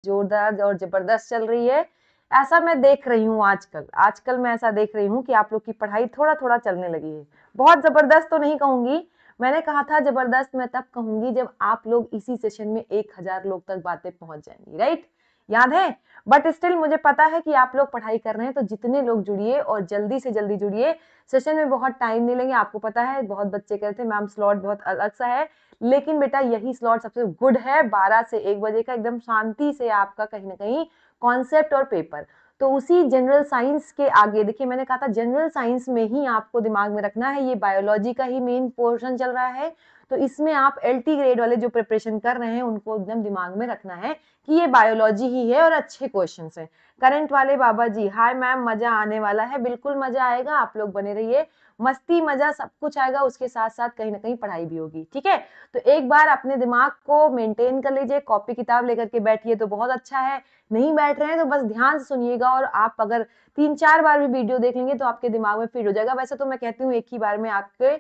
जोरदार और जबरदस्त चल रही है। ऐसा मैं देख रही हूँ आजकल मैं ऐसा देख रही हूँ कि आप लोग की पढ़ाई थोड़ा थोड़ा चलने लगी है। बहुत जबरदस्त तो नहीं कहूंगी, मैंने कहा था जबरदस्त मैं तब कहूंगी जब आप लोग इसी सेशन में 1000 लोग तक बातें पहुंच जाएंगी, राइट? याद है? बट स्टिल मुझे पता है कि आप लोग पढ़ाई कर रहे हैं, तो जितने लोग जुड़िए और जल्दी से जल्दी जुड़िए। सेशन में बहुत टाइम नहीं लेंगे, आपको पता है बहुत बच्चे कहते हैं मैम स्लॉट बहुत अलग सा है, लेकिन बेटा यही स्लॉट सबसे गुड है, 12 से 1 बजे का, एकदम शांति से आपका कहीं ना कहीं कॉन्सेप्ट और पेपर। तो उसी जनरल साइंस के आगे देखिए, मैंने कहा था जनरल साइंस में ही आपको दिमाग में रखना है, ये बायोलॉजी का ही मेन पोर्शन चल रहा है, तो इसमें आप एलटी ग्रेड वाले जो प्रिपरेशन कर रहे हैं उनको एकदम दिमाग में रखना है कि ये बायोलॉजी ही है और अच्छे क्वेश्चन है। करंट वाले बाबा जी, हाय मैम, मजा आने वाला है, बिल्कुल मजा आएगा, आप लोग बने रहिए, मस्ती मजा सब कुछ आएगा, उसके साथ साथ कहीं ना कहीं पढ़ाई भी होगी, ठीक है? तो एक बार अपने दिमाग को मेंटेन कर लीजिए, कॉपी किताब लेकर के बैठिए तो बहुत अच्छा है, नहीं बैठ रहे हैं तो बस ध्यान से सुनिएगा, और आप अगर 3-4 बार भी वीडियो देख लेंगे तो आपके दिमाग में फिट हो जाएगा। वैसे तो मैं कहती हूँ एक ही बार में आपके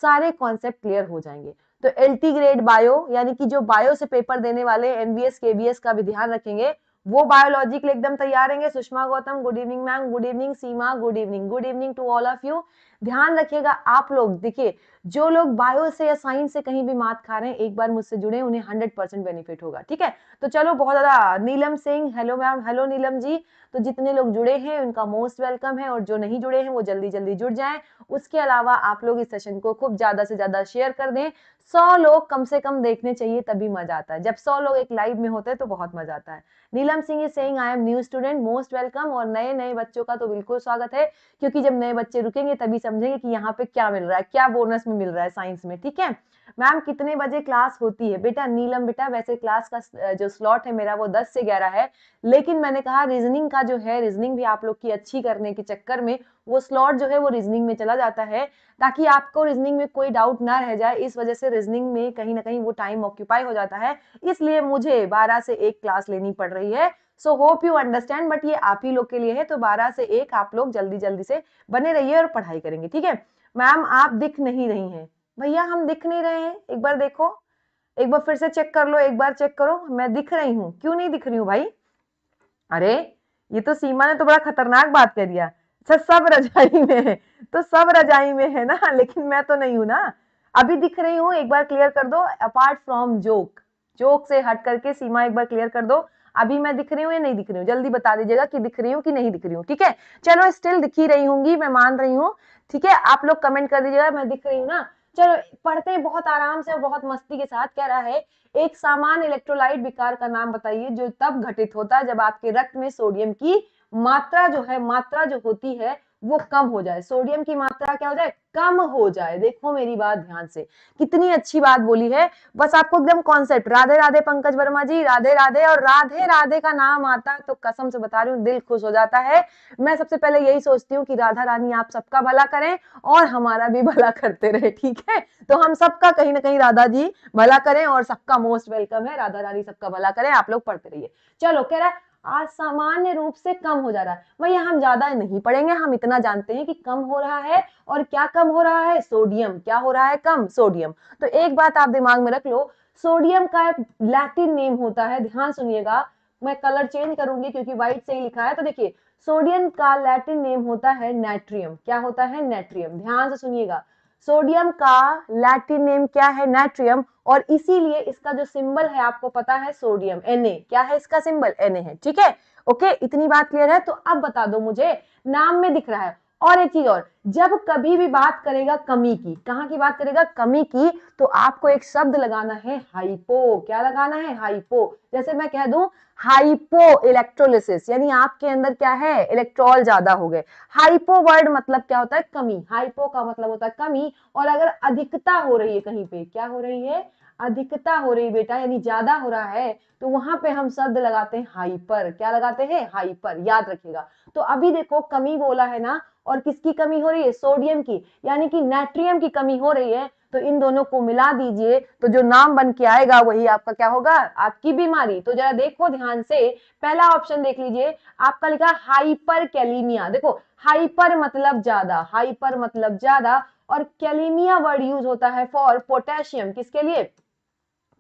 सारे कॉन्सेप्ट क्लियर हो जाएंगे। तो एलटी ग्रेड बायो, यानी कि जो बायो से पेपर देने वाले एनबीएस केबीएस का भी ध्यान रखेंगे, वो बायोलॉजी के लिए एकदम तैयार रहेंगे। Sushma Gautam, good evening ma'am, good evening Seema, good evening to all of you. ध्यान रखिएगा आप लोग, देखिए जो लोग बायो से या साइंस से कहीं भी मात खा रहे हैं, एक बार मुझसे जुड़े, उन्हें 100% बेनिफिट होगा, ठीक है? तो चलो, बहुत ज्यादा, नीलम Singh, hello ma'am, hello Neelam ji. तो जितने लोग जुड़े हैं उनका मोस्ट वेलकम है, और जो नहीं जुड़े हैं वो जल्दी जल्दी जुड़ जाएं। उसके अलावा आप लोग इस सेशन को खूब ज्यादा से ज्यादा शेयर कर दें। 100 लोग कम से कम देखने चाहिए, तभी मजा आता है। जब 100 लोग एक लाइव में होते हैं तो बहुत मजा आता है। Neelam Singh is saying I am new student, most welcome. और नए नए बच्चों का तो बिल्कुल स्वागत है, क्योंकि जब नए बच्चे रुकेंगे तभी समझेंगे कि यहाँ पे क्या मिल रहा है, क्या बोनस में मिल रहा है साइंस में, ठीक है? मैम कितने बजे क्लास होती है? बेटा नीलम, बेटा वैसे क्लास का जो स्लॉट है मेरा वो 10 से 11 है, लेकिन मैंने कहा रीजनिंग का जो है, रीजनिंग भी आप लोग की अच्छी करने के चक्कर में वो स्लॉट जो है वो रीजनिंग में चला जाता है, ताकि आपको रीजनिंग में कोई डाउट ना रह जाए। इस वजह से रीजनिंग में कहीं ना कहीं वो टाइम ऑक्यूपाई हो जाता है, इसलिए मुझे 12 से 1 क्लास लेनी पड़ रही है। So hope you understand, but ये आप ही लोग के लिए है, तो 12 से 1 आप लोग जल्दी जल्दी से बने रहिए और पढ़ाई करेंगे, ठीक है? मैम आप दिख नहीं रही हैं। भैया हम दिख नहीं रहे हैं, एक बार देखो, एक बार फिर से चेक कर लो, एक बार चेक करो, मैं दिख रही हूँ, क्यों नहीं दिख रही हूँ भाई? अरे ये तो सीमा ने तो बड़ा खतरनाक बात कह दिया। अच्छा सब रजाई में है, तो सब रजाई में है ना, लेकिन मैं तो नहीं हूं ना। अभी दिख रही हूँ, एक बार क्लियर कर दो, अपार्ट फ्रॉम जोक, जोक से हट करके सीमा एक बार क्लियर कर दो, अभी मैं दिख रही हूँ या नहीं दिख रही हूँ? जल्दी बता दीजिएगा कि दिख रही हूँ कि नहीं दिख रही हूँ, ठीक है? चलो स्टिल दिख ही रही होंगी, मैं मान रही हूँ, ठीक है? आप लोग कमेंट कर दीजिएगा मैं दिख रही हूँ ना। चलो पढ़ते हैं बहुत आराम से और बहुत मस्ती के साथ। कह रहा है एक सामान्य इलेक्ट्रोलाइट विकार का नाम बताइए जो तब घटित होता है जब आपके रक्त में सोडियम की मात्रा जो है, मात्रा जो होती है वो कम हो जाए। सोडियम की मात्रा क्या हो जाए? कम हो जाए। देखो मेरी बात ध्यान से, कितनी अच्छी बात बोली है। बस आपको एकदम कॉन्सेप्ट, राधे राधे पंकज वर्मा जी, राधे राधे। और राधे राधे का नाम आता है तो कसम से बता रही हूँ दिल खुश हो जाता है। मैं सबसे पहले यही सोचती हूँ कि राधा रानी आप सबका भला करें और हमारा भी भला करते रहे, ठीक है? तो हम सबका कहीं ना कहीं राधा जी भला करें, और सबका मोस्ट वेलकम है, राधा रानी सबका भला करें, आप लोग पढ़ते रहिए। चलो, कह रहा है असामान्य रूप से कम हो जा रहा है। भैया हम ज्यादा नहीं पढ़ेंगे, हम इतना जानते हैं कि कम हो रहा है, और क्या कम हो रहा है? सोडियम। क्या हो रहा है कम? सोडियम। तो एक बात आप दिमाग में रख लो, सोडियम का एक लैटिन नेम होता है, ध्यान सुनिएगा, मैं कलर चेंज करूंगी क्योंकि व्हाइट से ही लिखा है। तो देखिए सोडियम का लैटिन नेम होता है नाइट्रियम। क्या होता है? नाइट्रियम। ध्यान से सुनिएगा, सोडियम का लैटिन नेम क्या है? नाइट्रियम। और इसीलिए इसका जो सिंबल है आपको पता है, सोडियम, Na। क्या है इसका सिंबल? Na है, ठीक है? ओके, इतनी बात क्लियर है? तो अब बता दो मुझे, नाम में दिख रहा है। और एक चीज और, जब कभी भी बात करेगा कमी की, कहां की बात करेगा? कमी की, तो आपको एक शब्द लगाना है हाइपो। क्या लगाना है? हाइपो। जैसे मैं कह दूं हाइपो इलेक्ट्रोलिसिस, यानी आपके अंदर क्या है? इलेक्ट्रॉल ज्यादा हो गए। हाइपो वर्ड मतलब क्या होता है? कमी। हाइपो का मतलब होता है कमी। और अगर अधिकता हो रही है कहीं पे, क्या हो रही है? अधिकता हो रही बेटा, यानी ज्यादा हो रहा है, तो वहां पे हम शब्द लगाते हैं हाइपर। क्या लगाते हैं? हाइपर, याद रखिएगा। तो अभी देखो कमी बोला है ना, और किसकी कमी हो रही है? सोडियम की, यानी कि नाइट्रियम की कमी हो रही है। तो इन दोनों को मिला दीजिए, तो जो नाम बन के आएगा वही आपका क्या होगा? आपकी बीमारी। तो जरा देखो ध्यान से, पहला ऑप्शन देख लीजिए, आपका लिखा हाइपर कैलीमिया। देखो हाइपर मतलब ज्यादा, हाइपर मतलब ज्यादा, और कैलीमिया वर्ड यूज होता है फॉर पोटेशियम। किसके लिए?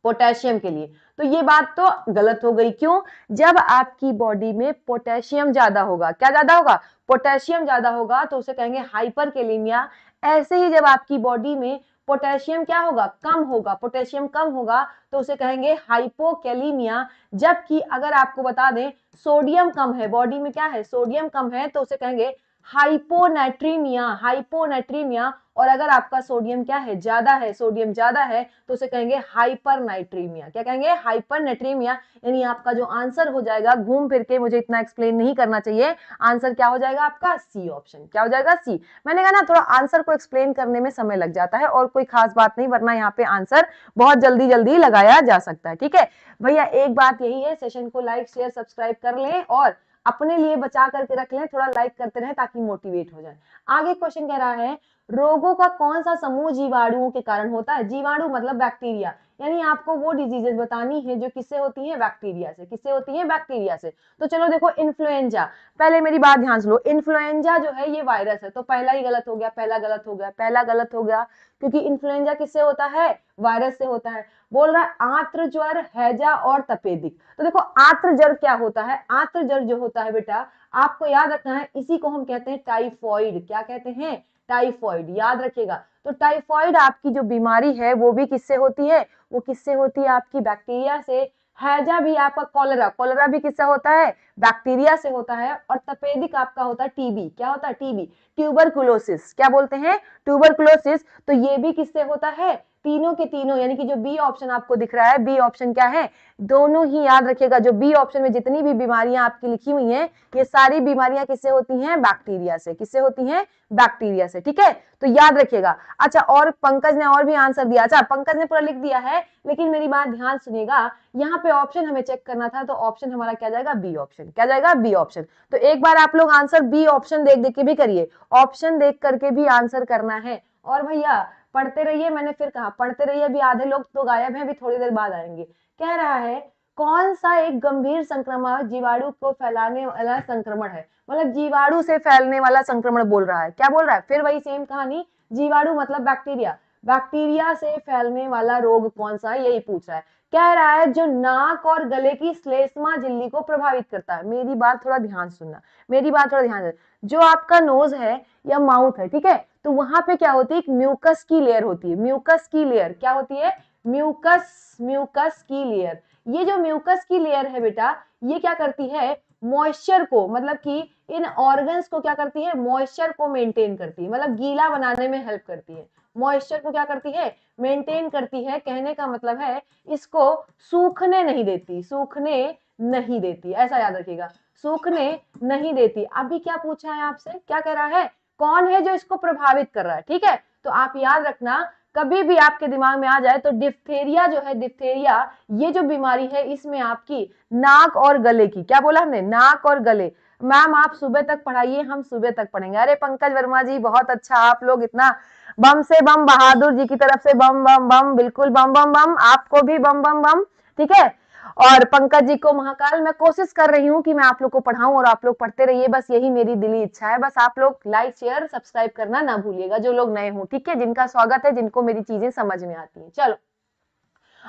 पोटेशियम के लिए। तो ये बात तो गलत हो गई। क्यों? जब आपकी बॉडी में पोटेशियम ज्यादा होगा, क्या ज्यादा होगा? पोटेशियम ज्यादा होगा तो उसे कहेंगे हाइपरकैलेमिया। ऐसे ही जब आपकी बॉडी में पोटेशियम क्या होगा? कम होगा, पोटेशियम कम होगा तो उसे कहेंगे हाइपोकैलीमिया। जबकि अगर आपको बता दें सोडियम कम है, बॉडी में क्या है? सोडियम कम है तो उसे कहेंगे हाइपोनाइट्रीमिया, हाइपोनाइट्रीमिया। और अगर आपका सोडियम क्या है? ज्यादा है, सोडियम ज्यादा है तो उसे कहेंगे हाइपरनाइट्रीमिया। क्या कहेंगे? हाइपरनाइट्रीमिया। यानी आपका जो आंसर हो जाएगा, घूम फिर के, मुझे इतना एक्सप्लेन नहीं करना चाहिए, आंसर क्या हो जाएगा आपका? C option. क्या हो जाएगा? सी। मैंने कहा ना थोड़ा आंसर को एक्सप्लेन करने में समय लग जाता है और कोई खास बात नहीं, वरना यहाँ पे आंसर बहुत जल्दी जल्दी लगाया जा सकता है। ठीक है भैया, एक बात यही है, सेशन को लाइक शेयर सब्सक्राइब कर लें और अपने लिए बचा करके रख लें, थोड़ा लाइक करते रहें ताकि मोटिवेट हो जाए। आगे क्वेश्चन कह रहा है रोगों का कौन सा समूह जीवाणुओं के कारण होता है? जीवाणु मतलब बैक्टीरिया, यानी आपको वो डिजीजेस बतानी है जो किससे होती हैं? बैक्टीरिया से। किससे होती हैं? बैक्टीरिया से। तो चलो देखो, इन्फ्लुएंजा, पहले मेरी बात ध्यान से लो, इन्फ्लुएंजा जो है ये वायरस है, तो पहला ही गलत हो गया, पहला गलत हो गया, पहला गलत हो गया, क्योंकि इन्फ्लुएंजा किससे होता है? वायरस से होता है। बोल रहा है आंत्र ज्वर, हैजा और तपेदिक। तो देखो आंत्र ज्वर क्या होता है? आंत्र ज्वर जो होता है बेटा, आपको याद रखना है, इसी को हम कहते हैं टाइफॉइड। क्या कहते हैं? टाइफॉइड, याद रखिएगा। तो टाइफॉइड आपकी जो बीमारी है वो भी किससे होती है? वो किससे होती है? आपकी बैक्टीरिया से। हैजा भी आपका कॉलरा, कॉलरा भी किससे होता है? बैक्टीरिया से होता है। और तपेदिक आपका होता है टीबी। क्या होता है? टीबी। ट्यूबरकुलोसिस, क्या बोलते हैं? ट्यूबरकुलोसिस। तो ये भी किससे होता है? तीनों के तीनों, यानी कि जो बी ऑप्शन आपको दिख रहा है, बी ऑप्शन क्या है? दोनों ही याद रखिएगा, जो बी ऑप्शन में जितनी भी बीमारियां आपकी लिखी हुई हैं, ये सारी बीमारियां किससे होती हैं? बैक्टीरिया से। किससे होती हैं? बैक्टीरिया से। ठीक है, तो याद रखिएगा। अच्छा, और पंकज ने और भी आंसर दिया। अच्छा, पंकज ने पूरा लिख दिया है, लेकिन मेरी बात ध्यान सुनिएगा, यहाँ पे ऑप्शन हमें चेक करना था, तो ऑप्शन हमारा क्या जाएगा? B option. क्या जाएगा? B option. तो एक बार आप लोग आंसर बी ऑप्शन देख देख के भी करिए, ऑप्शन देख करके भी आंसर करना है। और भैया पढ़ते रहिए, मैंने फिर कहा पढ़ते रहिए, अभी आधे लोग तो गायब हैं, अभी थोड़ी देर बाद आएंगे। कह रहा है कौन सा एक गंभीर संक्रमण जीवाणु को फैलाने वाला संक्रमण है? मतलब जीवाणु से फैलने वाला संक्रमण बोल रहा है। क्या बोल रहा है? फिर वही सेम कहानी, जीवाणु मतलब बैक्टीरिया, बैक्टीरिया से फैलने वाला रोग कौन सा है, यही पूछ रहा है। कह रहा है जो नाक और गले की श्लेष्मा झिल्ली को प्रभावित करता है। मेरी बात थोड़ा ध्यान सुनना, मेरी बात थोड़ा ध्यान सुनना। जो आपका नोज है या माउथ है, ठीक है, तो वहां पे क्या होती है? एक म्यूकस की लेयर होती है। म्यूकस की लेयर क्या होती है? म्यूकस, म्यूकस की लेयर। ये जो म्यूकस की लेयर है बेटा, ये क्या करती है? मॉइस्चर को, मतलब कि इन ऑर्गन्स को क्या करती है? मॉइस्चर को मेंटेन करती है, मतलब गीला बनाने में हेल्प करती है। मॉइस्चर को क्या करती है? मेंटेन करती है। कहने का मतलब है इसको सूखने नहीं देती, सूखने नहीं देती, ऐसा याद रखिएगा, सूखने नहीं देती। अभी क्या पूछा है आपसे? क्या कह रहा है? कौन है जो इसको प्रभावित कर रहा है? ठीक है, तो आप याद रखना, कभी भी आपके दिमाग में आ जाए तो डिप्थेरिया जो है, डिप्थेरिया ये जो बीमारी है, इसमें आपकी नाक और गले की, क्या बोला हमने? नाक और गले। मैम आप सुबह तक पढ़ाइए, हम सुबह तक पढ़ेंगे। अरे पंकज वर्मा जी बहुत अच्छा, आप लोग इतना बम से बम, बहादुर जी की तरफ से बम बम बम, बिल्कुल बम बम बम, आपको भी बम बम बम। ठीक है, और पंकज जी को महाकाल। मैं कोशिश कर रही हूँ कि मैं आप लोग को पढ़ाऊं और आप लोग पढ़ते रहिए, बस यही मेरी दिली इच्छा है। बस आप लोग लाइक शेयर सब्सक्राइब करना ना भूलिएगा, जो लोग नए हो, ठीक है, जिनका स्वागत है, जिनको मेरी चीजें समझ में आती हैं। चलो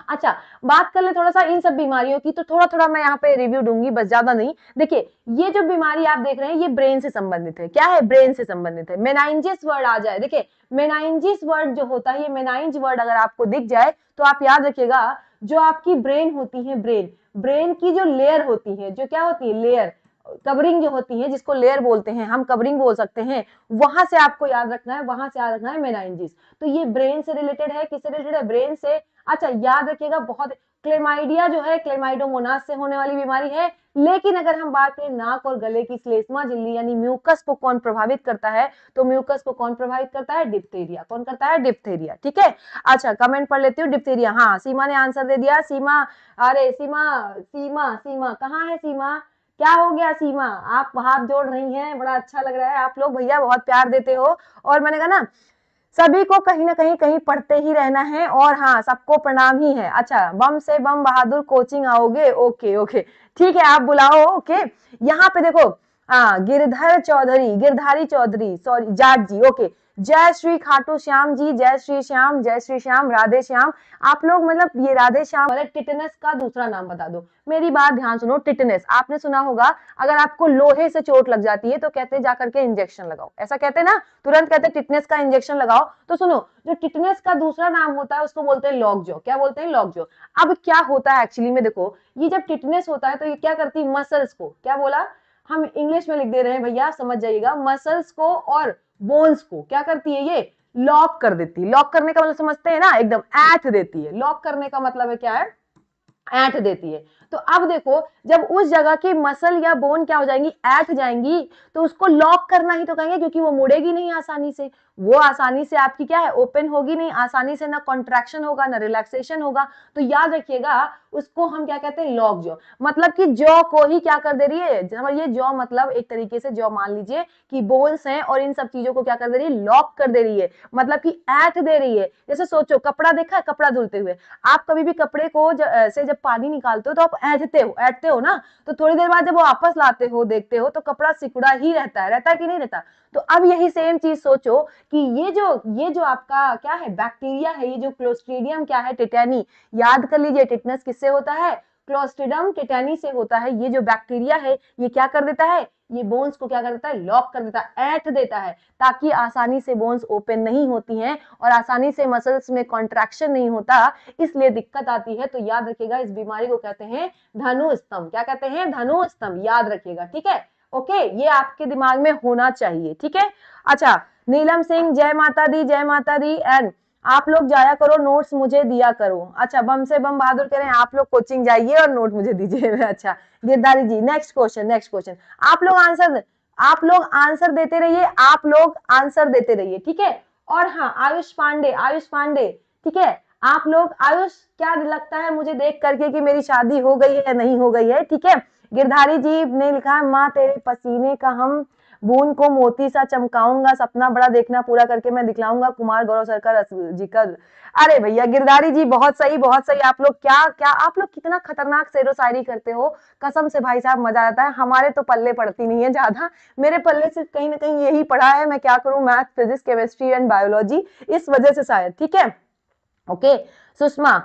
अच्छा, बात कर ले थोड़ा सा इन सब बीमारियों की, तो थोड़ा थोड़ा मैं यहाँ पे रिव्यू दूंगी, बस ज्यादा नहीं। देखिए ये जो बीमारी आप देख रहे हैं, ये ब्रेन से संबंधित है। क्या है? ब्रेन से संबंधित है। मेनाइंजिस वर्ड आ जाए, देखिए मेनाइंजिस वर्ड जो होता है, ये मेनाइंज वर्ड अगर आपको दिख जाए तो आप याद रखिएगा, जो आपकी ब्रेन होती है, ब्रेन, ब्रेन की जो लेयर होती है, जो क्या होती है? लेयर, कवरिंग जो होती है, जिसको लेयर बोलते हैं, हम कवरिंग बोल सकते हैं, वहां से आपको याद रखना है, वहां से याद रखना है मेनाइंजिस। तो ये ब्रेन से रिलेटेड है। किससे रिलेटेड है? ब्रेन से। अच्छा याद रखिएगा, बहुत क्लेमाइडिया जो है, क्लेमाइडोमोनास से होने वाली बीमारी है। लेकिन अगर हम बात करें नाक और गले की श्लेष्मा झिल्ली यानी म्यूकस को कौन प्रभावित करता है, तो म्यूकस को कौन प्रभावित करता है? डिप्थेरिया। कौन करता है? डिप्थेरिया। ठीक है, अच्छा कमेंट पढ़ लेती हूँ, डिप्थेरिया। हाँ सीमा ने आंसर दे दिया। सीमा, अरे सीमा, सीमा, सीमा कहाँ है? सीमा क्या हो गया? सीमा आप हाथ जोड़ रही हैं, बड़ा अच्छा लग रहा है, आप लोग भैया बहुत प्यार देते हो। और मैंने कहा ना सभी को कहीं ना कहीं कहीं पढ़ते ही रहना है, और हाँ सबको प्रणाम ही है। अच्छा, बम से बम बहादुर कोचिंग आओगे? ओके ओके ठीक है, आप बुलाओ। ओके, यहाँ पे देखो, हाँ गिरधर चौधरी, गिरधारी चौधरी, सॉरी जाट जी, ओके, जय श्री खाटू श्याम जी, जय श्री श्याम, जय श्री श्याम, राधे श्याम। आप लोग मतलब ये राधे श्याम वाले टिटनस का दूसरा नाम बता दो। मेरी बात ध्यान सुनो, टिटनस आपने सुना होगा, अगर आपको लोहे से चोट लग जाती है तो कहते हैं जाकर के इंजेक्शन लगाओ, ऐसा कहते हैं ना, तुरंत कहते हैं टिटनस का इंजेक्शन लगाओ। तो सुनो, जो टिटनस का दूसरा नाम होता है उसको बोलते हैं लॉकजॉ। क्या बोलते हैं? लॉकजॉ। अब क्या होता है एक्चुअली में, देखो ये जब टिटनस होता है तो ये क्या करती है, मसल्स को, क्या बोला, हम इंग्लिश में लिख दे रहे हैं भैया, समझ जाइएगा, मसल्स को और बोन्स को क्या करती है, ये लॉक कर देती है। लॉक करने का मतलब समझते हैं ना, एकदम ऐंठ देती है। लॉक करने का मतलब है क्या है, ऐंठ देती है। तो अब देखो, जब उस जगह की मसल या बोन क्या हो जाएंगी, ऐंठ जाएंगी, तो उसको लॉक करना ही तो कहेंगे, क्योंकि वो मुड़ेगी नहीं आसानी से, वो आसानी से आपकी क्या है, ओपन होगी नहीं आसानी से, ना कॉन्ट्रैक्शन होगा ना रिलैक्सेशन होगा। तो याद रखिएगा, उसको हम क्या कहते हैं, लॉक जॉ। मतलब कि जॉ को ही क्या कर दे रही है, ये जॉ मतलब एक तरीके से जॉ मान लीजिए कि बोन्स हैं और इन सब चीजों को क्या कर दे रही है, लॉक कर दे रही है, मतलब कि ऐंठ दे रही है। जैसे सोचो, कपड़ा देखा है, कपड़ा धुलते हुए, आप कभी भी कपड़े को से जब पानी निकालते हो तो आप ऐंठते हो ना, तो थोड़ी देर बाद जब वो वापस लाते हो, देखते हो तो कपड़ा सिकुड़ा ही रहता है कि नहीं रहता। तो अब यही सेम चीज सोचो कि ये जो आपका क्या है, बैक्टीरिया है, ये जो क्लोस्ट्रीडियम क्या है, टिटेनी, याद कर लीजिए टिटनस किससे होता है, क्लोस्ट्रीडियम टिटेनी से होता है। ये जो बैक्टीरिया है ये क्या कर देता है, ये बोन्स को क्या कर देता है, लॉक कर देता है, ऐंठ देता है, ताकि आसानी से बोन्स ओपन नहीं होती हैं और आसानी से मसल्स में कॉन्ट्रैक्शन नहीं होता, इसलिए दिक्कत आती है। तो याद रखिएगा, इस बीमारी को कहते हैं धनुस्तंभ। क्या कहते हैं, धनुस्तंभ, याद रखिएगा, ठीक है। ओके, ये आपके दिमाग में होना चाहिए, ठीक है। अच्छा, नीलम सिंह जय माता दी, जय माता दी। एंड आप लोग जाया करो, नोट्स मुझे दिया करो। अच्छा, बम से बम बहादुर कह रहे हैं आप लोग कोचिंग जाइए और नोट मुझे दीजिए। अच्छा, गिरधारी जी, नेक्स्ट क्वेश्चन। आप लोग आंसर देते रहिए, आप लोग आंसर देते रहिए, ठीक है। और हाँ, आयुष पांडे, ठीक है। आप लोग, आयुष क्या लगता है मुझे देख करके कि मेरी शादी हो गई है या नहीं हो गई है, ठीक है। गिरधारी जी ने लिखा है, माँ तेरे पसीने का हम बूंद को मोती सा चमकाऊंगा, सपना बड़ा देखना पूरा करके मैं दिखलाऊंगा, कुमार गौरव सरकार जी का। अरे भैया गिरधारी जी, बहुत सही बहुत सही। आप लोग क्या आप लोग कितना खतरनाक शेरो शायरी करते हो, कसम से भाई साहब मजा आता है। हमारे तो पल्ले पड़ती नहीं है ज्यादा, मेरे पल्ले से कहीं ना कहीं यही पढ़ा है, मैं क्या करूं, math physics chemistry and biology, इस वजह से शायद, ठीक है। ओके, सुषमा,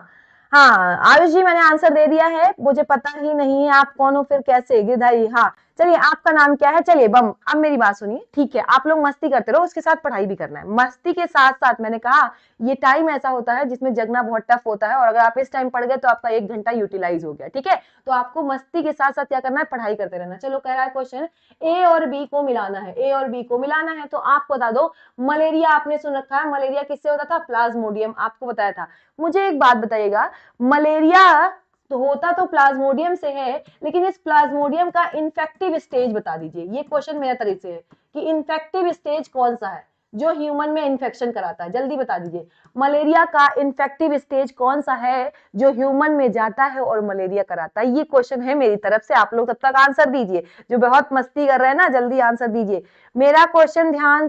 हाँ आयुष जी मैंने आंसर दे दिया है, मुझे पता ही नहीं है आप कौन हो, फिर कैसे गिरधारी। हाँ चलिए, आपका नाम क्या है, चलिए बम, अब मेरी बात सुनिए, ठीक है। आप लोग मस्ती करते रहो, उसके साथ पढ़ाई भी करना है। मस्ती के साथ साथ मैंने कहा, ये टाइम ऐसा होता है जिसमें जगना बहुत टफ होता है, और अगर आप इस टाइम पढ़ गए तो आपका 1 घंटा यूटिलाइज हो गया, ठीक है। तो आपको मस्ती के साथ साथ क्या करना है, पढ़ाई करते रहना। चलो, कह रहा है क्वेश्चन, ए और बी को मिलाना है, ए और बी को मिलाना है। तो आप बता दो, मलेरिया आपने सुन रखा है, मलेरिया किससे होता था, प्लाज्मोडियम, आपको बताया था। मुझे एक बात बताइएगा, मलेरिया तो होता तो प्लाज्मोडियम से है, लेकिन इस प्लाज्मोडियम का इन्फेक्टिव स्टेज बता दीजिए। ये क्वेश्चन मेरा तरीके से है कि इन्फेक्टिव स्टेज कौन सा है जो ह्यूमन में इन्फेक्शन कराता है, जल्दी बता दीजिए। मलेरिया का इन्फेक्टिव स्टेज कौन सा है जो ह्यूमन में जाता है और मलेरिया कराता है, ये क्वेश्चन है मेरी तरफ से। आप लोग तब तक आंसर दीजिए, जो बहुत मस्ती कर रहे हैं ना, जल्दी आंसर दीजिए। मेरा क्वेश्चन ध्यान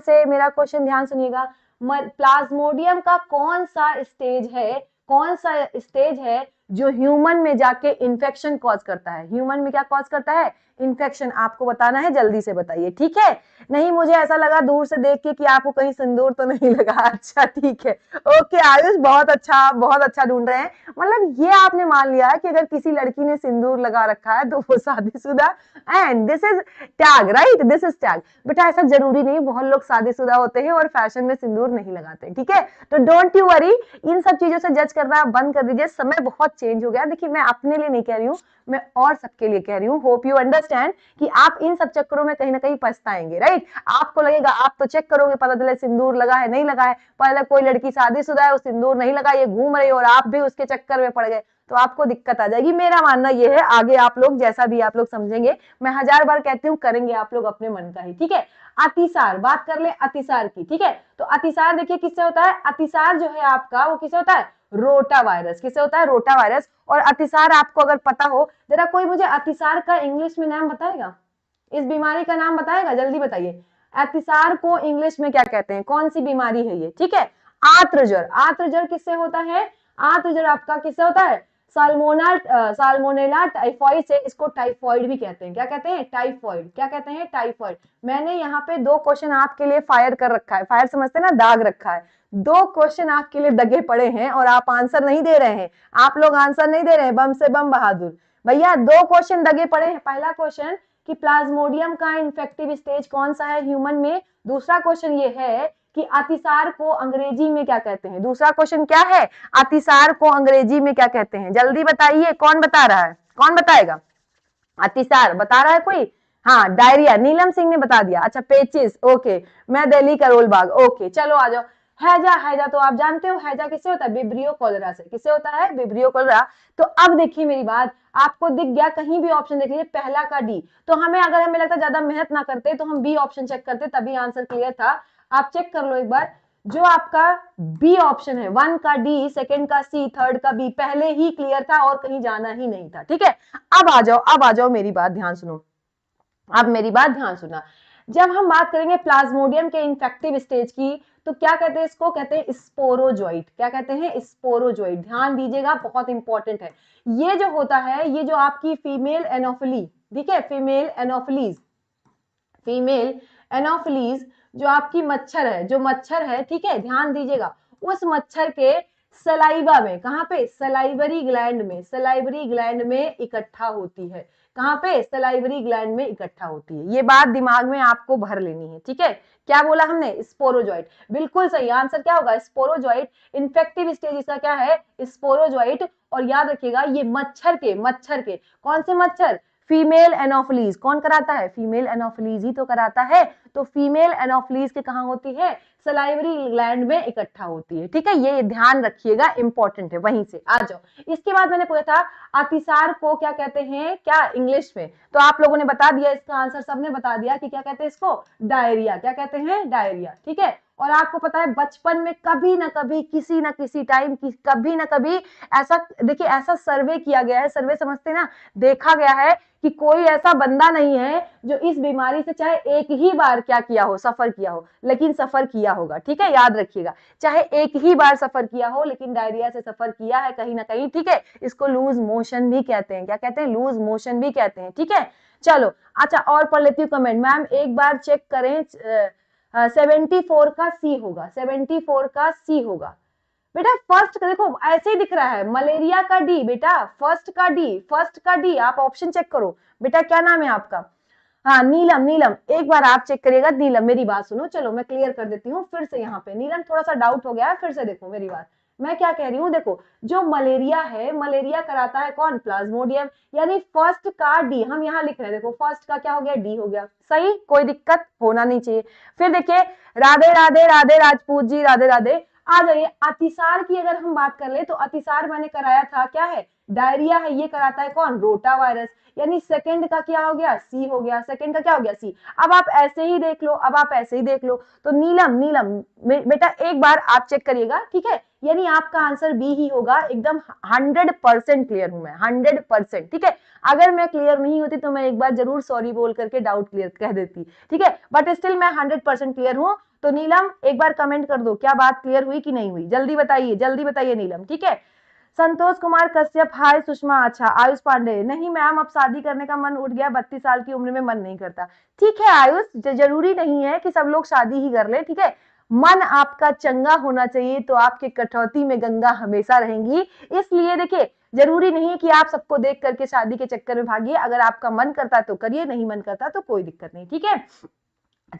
सुनिएगा, प्लाज्मोडियम का कौन सा स्टेज है जो ह्यूमन में जाके इन्फेक्शन कॉज करता है, ह्यूमन में क्या कॉज करता है, इन्फेक्शन। आपको बताना है, जल्दी से बताइए, ठीक है। नहीं, मुझे ऐसा लगा दूर से देख के कि आपको कहीं सिंदूर तो नहीं लगा। अच्छा ठीक है, ओके आयुष, बहुत अच्छा ढूंढ रहे हैं। मतलब ये आपने मान लिया है कि अगर किसी लड़की ने सिंदूर लगा रखा है तो वो शादीशुदा, and this is tag, right, this is tag. बेटा ऐसा जरूरी नहीं, बहुत लोग शादीशुदा होते हैं और फैशन में सिंदूर नहीं लगाते, ठीक है। तो डोंट यू वरी, इन सब चीजों से जज करना बंद कर दीजिए, समय बहुत चेंज हो गया। देखिए, मैं अपने लिए नहीं कह रही हूँ, मैं और सबके लिए कह रही हूँ। होप यू अंडरस्टैंड कि आप इन सब चक्करों में कहीं ना कहीं पछताएंगे, राइट। आपको लगेगा, आप तो चेक करोगे, पता चले सिंदूर लगा है नहीं लगा है, पहले कोई लड़की शादीशुदा है, वो सिंदूर नहीं लगा, ये घूम रही और आप भी उसके चक्कर में पड़ गए, तो आपको दिक्कत आ जाएगी। मेरा मानना ये है, आगे आप लोग जैसा भी आप लोग समझेंगे, मैं 1000 बार कहती हूँ, करेंगे आप लोग अपने मन का ही, ठीक है। अतिसार, बात कर ले अतिसार की, ठीक है। तो अतिसार देखिए किससे होता है, अतिसार जो है आपका वो किससे होता है, रोटा वायरस, किससे होता है, रोटा वायरस। और अतिसार आपको अगर पता हो, जरा कोई मुझे अतिसार का इंग्लिश में नाम बताएगा, इस बीमारी का नाम बताएगा, जल्दी बताइए। अतिसार को इंग्लिश में क्या कहते हैं, कौन सी बीमारी है ये, ठीक है। आर्तजर, आर्तजर किससे होता है, आर्तजर आपका किससे होता है, साल्मोनेला टाइफॉइड से, इसको टाइफॉइड भी कहते हैं। क्या कहते हैं? टाइफॉइड। क्या कहते हैं? टाइफॉइड। मैंने यहाँ पे 2 क्वेश्चन आपके लिए फायर कर रखा है, फायर समझते हैं ना, दाग रखा है। 2 क्वेश्चन आपके लिए दगे पड़े हैं और आप आंसर नहीं दे रहे हैं। आप लोग आंसर नहीं दे रहे हैं, बम से बम बहादुर भैया। 2 क्वेश्चन दगे पड़े हैं। पहला क्वेश्चन कि प्लाज्मोडियम का इन्फेक्टिव स्टेज कौन सा है ह्यूमन में। दूसरा क्वेश्चन ये है कि अतिसार को अंग्रेजी में क्या कहते हैं। दूसरा क्वेश्चन क्या है? अतिसार को अंग्रेजी में क्या कहते हैं? जल्दी बताइए, कौन बता रहा है? कौन बताएगा? अतिसार बता रहा है कोई? हाँ, डायरिया, नीलम सिंह ने बता दिया। अच्छा, पेचिस, ओके। मैं दिल्ली करोल बाग, ओके। चलो आ जाओ। हैजा, हैजा तो आप जानते हो, हैजा किससे होता है? विब्रियो कॉलेरा से। किससे होता है? Vibrio cholera. तो अब देखिए मेरी बात, आपको दिख गया कहीं भी ऑप्शन देख लीजिए पहला का डी, तो अगर हमें लगता है ज्यादा मेहनत ना करते तो हम बी ऑप्शन चेक करते, तभी आंसर क्लियर था। आप चेक कर लो एक बार, जो आपका बी ऑप्शन है, 1 का डी, सेकंड का सी, थर्ड का बी, पहले ही क्लियर था और कहीं जाना ही नहीं था। ठीक है, अब आ जाओ, अब आ जाओ, मेरी बात ध्यान सुनो। अब मेरी बात ध्यान सुनना, जब हम बात करेंगे प्लाज्मोडियम के इन्फेक्टिव स्टेज की, तो क्या कहते हैं इसको? कहते हैं स्पोरोजोइट। क्या कहते हैं? स्पोरोजोइट। ध्यान दीजिएगा, बहुत इंपॉर्टेंट है। ये जो होता है, ये जो आपकी फीमेल एनोफिली, ठीक है, फीमेल एनोफिलीज, फीमेल एनोफिलीज जो आपकी मच्छर है, जो मच्छर है, ठीक है, ध्यान दीजिएगा, उस मच्छर के सलाइवा में, कहां पे? सलाइवरी ग्लैंड में, सलाइवरी ग्लैंड में इकट्ठा होती है। कहां पे? सलाइवरी ग्लैंड में इकट्ठा होती है। ये बात दिमाग में आपको भर लेनी है। ठीक है, क्या बोला हमने? स्पोरोजोइट। बिल्कुल सही आंसर क्या होगा? स्पोरोजोइट। इन्फेक्टिव स्टेज इसका क्या है? स्पोरोजोइट। और याद रखिएगा, ये मच्छर के कौन से मच्छर? Female anopheles. कौन कराता है? फीमेल एनोफिलीज ही तो कराता है। तो फीमेल एनोफिलीज के कहां होती है? सलाइवरी ग्लैंड में इकट्ठा होती है। ठीक है, ये ध्यान रखिएगा, इंपॉर्टेंट है। वहीं से आ जाओ। इसके बाद मैंने पूछा था अतिसार को क्या कहते हैं, क्या इंग्लिश में, तो आप लोगों ने बता दिया इसका आंसर, सबने बता दिया कि क्या कहते हैं इसको? डायरिया। क्या कहते हैं? डायरिया। ठीक है, और आपको पता है बचपन में कभी ना कभी, किसी ना किसी टाइम, कभी ना कभी ऐसा, देखिए ऐसा सर्वे किया गया है, सर्वे समझते ना, देखा गया है कि कोई ऐसा बंदा नहीं है जो इस बीमारी से चाहे एक ही बार क्या किया हो, सफर किया हो, लेकिन सफर किया होगा। ठीक है, याद रखिएगा, चाहे एक ही बार सफर किया हो, लेकिन डायरिया से सफर किया है कहीं ना कहीं। ठीक है, इसको लूज मोशन भी कहते हैं। क्या कहते हैं? लूज मोशन भी कहते हैं। ठीक है, चलो अच्छा, और पढ़ लेती हूँ कमेंट। मैम एक बार चेक करें, 74 का सी होगा, 74 का सी होगा बेटा। फर्स्ट का देखो ऐसे ही दिख रहा है, मलेरिया का डी बेटा, फर्स्ट का डी, फर्स्ट का डी। आप ऑप्शन चेक करो बेटा, क्या नाम है आपका? हाँ, नीलम, नीलम, एक बार आप चेक करिएगा। नीलम मेरी बात सुनो, चलो मैं क्लियर कर देती हूँ फिर से। यहाँ पे नीलम थोड़ा सा डाउट हो गया है, फिर से देखो मेरी बात, मैं क्या कह रही हूँ। देखो, जो मलेरिया है, मलेरिया कराता है कौन? प्लाज्मोडियम। यानी फर्स्ट का डी हम यहाँ लिख रहे हैं। देखो फर्स्ट का क्या हो गया? डी हो गया। सही, कोई दिक्कत होना नहीं चाहिए। फिर देखिए, राधे राधे, राधे राजपूत जी, राधे राधे। आ जाइए, अतिसार की अगर हम बात कर ले, तो अतिसार मैंने कराया था, क्या है? डायरिया है। ये कराता है कौन? Rota virus. यानी सेकंड का क्या हो गया? सी हो गया। सेकंड का क्या हो गया? सी। अब आप ऐसे ही देख लो, अब आप ऐसे ही देख लो। तो नीलम, नीलम बेटा एक बार आप चेक करिएगा। ठीक है, यानी आपका आंसर बी ही होगा। एकदम 100% क्लियर हूं मैं, 100%। ठीक है, अगर मैं क्लियर नहीं होती तो मैं एक बार जरूर सॉरी बोल करके डाउट क्लियर कह देती। ठीक है, बट स्टिल मैं 100% क्लियर हूं। तो नीलम एक बार कमेंट कर दो, क्या बात क्लियर हुई कि नहीं हुई? जल्दी बताइए, जल्दी बताइए नीलम। ठीक है, संतोष कुमार कश्यप, हाय सुषमा, अच्छा। आयुष पांडे, नहीं मैम अब शादी करने का मन उठ गया, 32 साल की उम्र में मन नहीं करता। ठीक है आयुष, जरूरी नहीं है कि सब लोग शादी ही कर ले। ठीक है, मन आपका चंगा होना चाहिए, तो आपके कटौती में गंगा हमेशा रहेंगी। इसलिए देखिए, जरूरी नहीं है कि आप सबको देख करके शादी के चक्कर में भागिए। अगर आपका मन करता तो करिए, नहीं मन करता तो कोई दिक्कत नहीं। ठीक है,